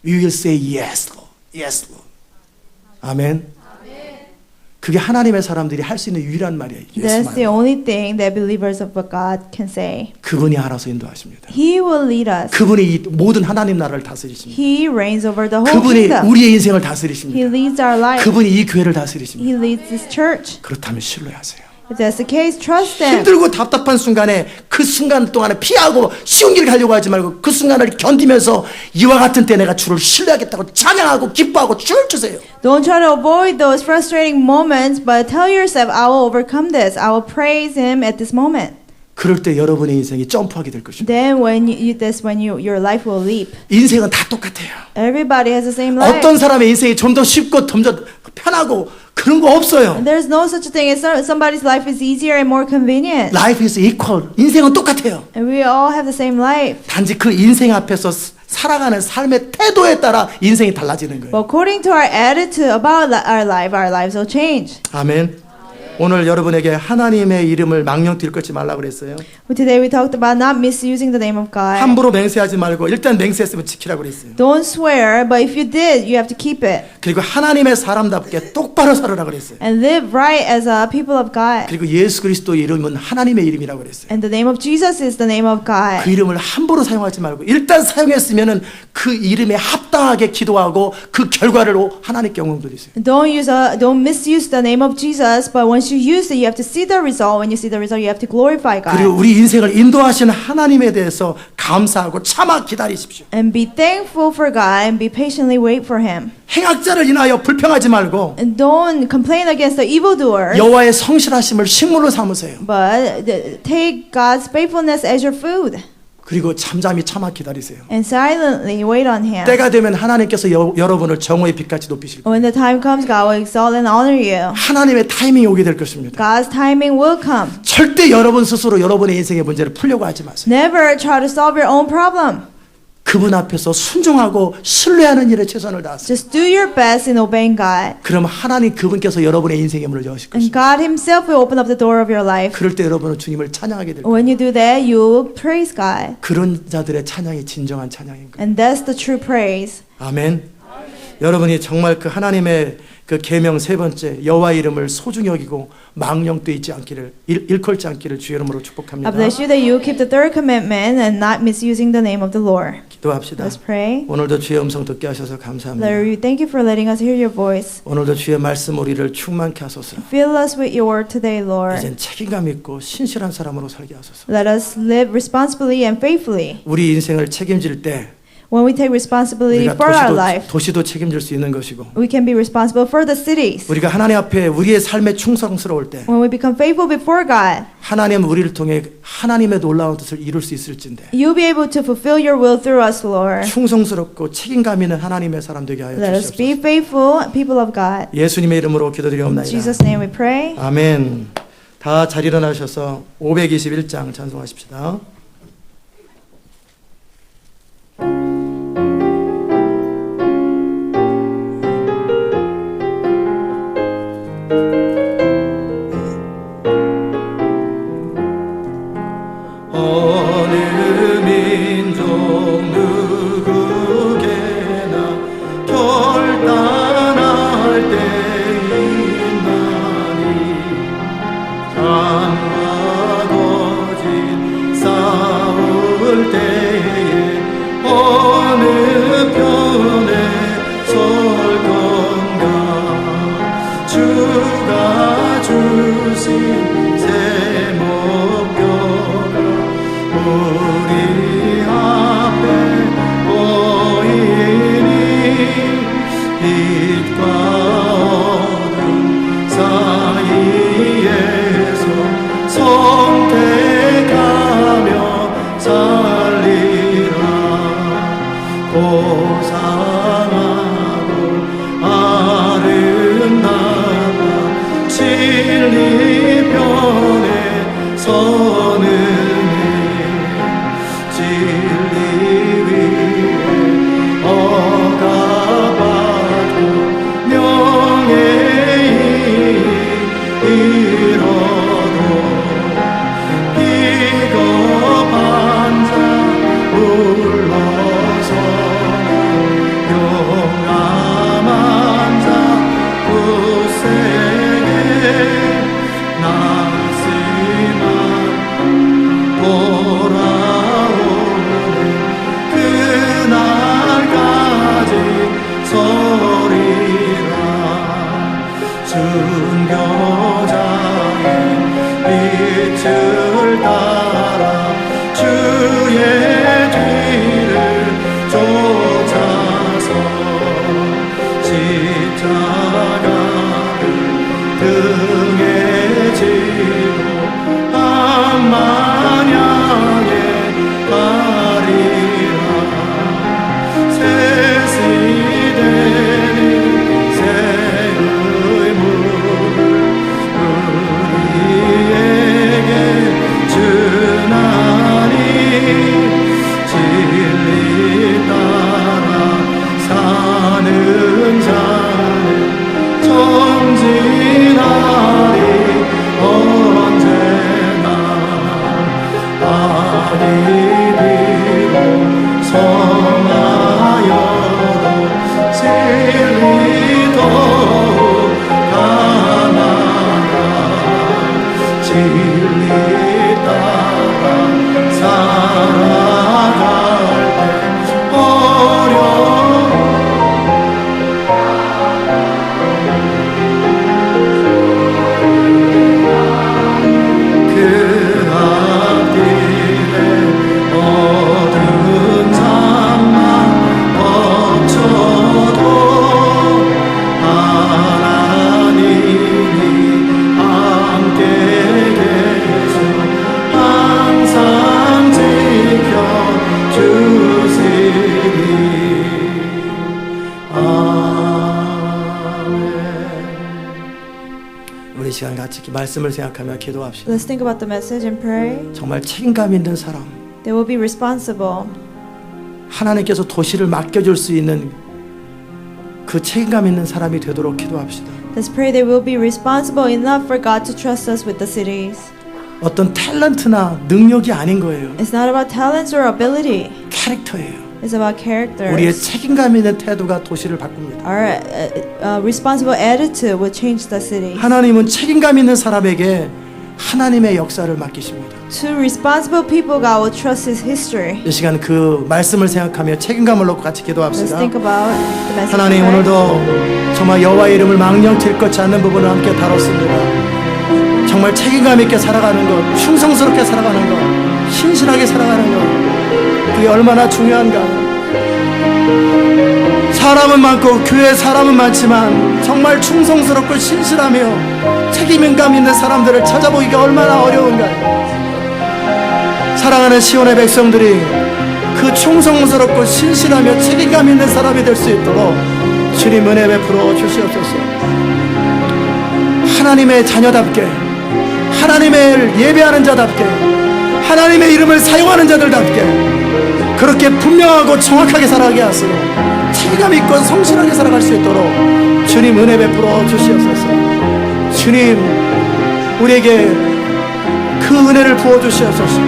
We will say yes, Lord. Yes, Lord. 아멘. 그게 하나님의 사람들이 할 수 있는 유일한 말이에요. Yes, That's my the Lord. only thing that believers of God can say. 그분이 알아서 인도하십니다. He will lead us. 그분이 이 모든 하나님 나라를 다스리십니다. He reigns over the whole 그분이 kingdom. 우리의 인생을 He 다스리십니다. leads our life. 그분이 이 교회를 다스리십니다. He leads this church. 그렇다면 신뢰하세요. If that's the case, trust Him. 힘들고 답답한 순간에 그 순간 동안에 피하고 쉬운 길을 가려고 하지 말고 그 순간을 견디면서 이와 같은 때 내가 주를 신뢰하겠다고 찬양하고 기뻐하고 춤을 추세요. Don't try to avoid those frustrating moments, but tell yourself, I will overcome this. I will praise Him at this moment. 그럴 때 여러분의 인생이 점프하게 될 것입니다. Then that's when your life will leap. 인생은 다 똑같아요. Everybody has the same life. 어떤 사람의 인생이 좀 더 쉽고 좀 더 편하고 그런 거 없어요. And there's no such thing as somebody's life is easier and more convenient. Life is equal. 인생은 똑같아요. And we all have the same life. 단지 그 인생 앞에서 살아가는 삶의 태도에 따라 인생이 달라지는 거예요. But according to our attitude about our lives will change. 아멘. 오늘 여러분에게 하나님의 이름을 망령될 것지 말라 그랬어요. Today we talked about not misusing the name of God. 함부로 맹세하지 말고 일단 맹세했으면 지키라고 그랬어요. Don't swear, but if you did, you have to keep it. 그리고 하나님의 사람답게 똑바로 살으라 그랬어요. And live right as a people of God. 그리고 예수 그리스도의 이름은 하나님의 이름이라고 그랬어요. And the name of Jesus is the name of God. 그 이름을 함부로 사용하지 말고 일단 사용했으면은 그 이름에 합당하게 기도하고 그 결과를 하나님께 영광 돌리세요. Don't misuse the name of Jesus, but once you use it, you have to see the result. When you see the result, you have to glorify 그리고 God. 우리 인생을 인도하시는 하나님에 대해서 감사하고 참아 기다리십시오. And be thankful for God and be patiently wait for Him. 행악자를 인하여 불평하지 말고 And don't complain against the evildoers, 여호와의 성실하심을 식물로 삼으세요. but take God's faithfulness as your food. 그리고 잠잠히 참아 기다리세요. And silently wait on Him. 때가 되면 하나님께서 여러분을 정오의 빛같이 높이실 거예요. When the time comes, God will exalt and honor you. 하나님의 타이밍이 오게 될 것입니다. God's timing will come. 절대 여러분 스스로 여러분의 인생의 문제를 풀려고 하지 마세요. Never try to solve your own problem. 그분 앞에서 순종하고 신뢰하는 일에 최선을 다하세요. Just do your best in obeying God. 그럼 하나님 그분께서 여러분의 인생의 문을 여실 And 것입니다. God Himself will open up the door of your life. 그럴 때 여러분은 주님을 찬양하게 될 거예요. When you do that, you will praise God. 그런 자들의 찬양이 진정한 찬양인 거예요. And that's the true praise. 아멘. 여러분이 정말 그 하나님의 그 계명 세 번째 여호와 이름을 소중히 여기고 망령되지 있지 않기를 일컬지 않기를 주의 이름으로 축복합니다. I bless you that you will keep the third commandment and not misusing the name of the Lord. 기도합시다. Let's pray. 오늘도 주의 음성 듣게 하셔서 감사합니다. Lord, we thank you for letting us hear your voice. 오늘도 주의 말씀 우리를 충만케 하소서. Fill us with your word today, Lord. 이젠 책임감 있고 신실한 사람으로 살게 하소서. Let us live responsibly and faithfully. 우리 인생을 책임질 때 When we take responsibility 우리가 for our life, 도시도 책임질 수 있는 것이고 we can be responsible for the cities. 우리가 하나님 앞에 우리의 삶에 충성스러울 때 When we become faithful before God, 하나님은 우리를 통해 하나님의 놀라운 뜻을 이룰 수 있을진데 you'll be able to fulfill your will through us, Lord. 충성스럽고 책임감 있는 하나님의 사람 되게 하여 Let us be 주시옵소서. faithful people of God. 예수님의 이름으로 In 기도드리옵나이다. Jesus' name we pray. 아멘. 다 잘 일어나셔서 521장 찬송하십시다. 어느 민족 누구게나 결단할 때이나니 장과 거짓 싸울 때에 어느 편에 설 건가 주가 주신 새 목표가 우리 앞에 보이니 빛과 어둠 사이에서 선택하며 살리라. 고상하고 아름다운 진리 편에 서는 진리 위에 억압받고 명예히 이뤄도 비겁한 자 물러서 용감한 자 굳세게 나지만 돌아오는 그날까지 서리라. 순교자의 빛을 따라 주의 뒤를 쫓아서 십자가를 등에 지고 암만양에 가리라. 새 시대는 새 의무를 우리에게 주나니 진리 따라 사는 자는 전진하리. 언제나 아니 비고 성하여도 진리 더욱 강하다. 진리 따라 살아갈 때 어려운 그 앞길에 어두운 장막 거쳐도 하나님이 함께 계셔 항상 지켜주시리. 아멘. 우리 시간 같이 말씀을 생각하며 기도합시다. Let's think about the message and pray. 정말 책임감 있는 사람, They will be responsible. 하나님께서 도시를 맡겨줄 수 있는 그 책임감 있는 사람이 되도록 기도합시다. Let's pray they will be responsible enough for God to trust us with the cities. 어떤 탤런트나 능력이 아닌 거예요. It's not about talents or ability. 캐릭터예요. It's about character. 우리의 책임감 있는 태도가 도시를 바꿉니다. Our responsible attitude will change the city. 하나님은 책임감 있는 사람에게 하나님의 역사를 맡기십니다. To responsible people, God will trust His history. 이 시간 그 말씀을 생각하며 책임감을 놓고 같이 Let's 기도합시다. think about the message. 하나님, of 오늘도 정말 여호와의 이름을 망령될 것지 않는 부분을 함께 다뤘습니다. 정말 책임감 있게 살아가는 것, 충성스럽게 살아가는 것, 신실하게 살아가는 것, 그게 얼마나 중요한가. 사람은 많고 교회에 사람은 많지만 정말 충성스럽고 신실하며 책임감 있는 사람들을 찾아보기가 얼마나 어려운가요. 사랑하는 시온의 백성들이 그 충성스럽고 신실하며 책임감 있는 사람이 될 수 있도록 주님 은혜 베풀어 주시옵소서. 하나님의 자녀답게, 하나님의 예배하는 자답게, 하나님의 이름을 사용하는 자들답게 그렇게 분명하고 정확하게 살아가게 하시고 책임감 있고 성실하게 살아갈 수 있도록 주님 은혜 베풀어 주시옵소서. 주님, 우리에게 그 은혜를 부어 주시옵소서.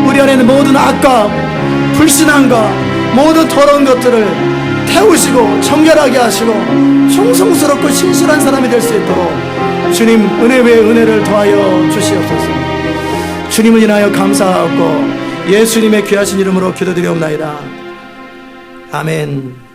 우리 안에는 모든 악과 불신앙과 모든 더러운 것들을 태우시고 정결하게 하시고 충성스럽고 신실한 사람이 될 수 있도록 주님 은혜 외에 은혜를 더하여 주시옵소서. 주님을 인하여 감사하고 예수님의 귀하신 이름으로 기도드리옵나이다. 아멘.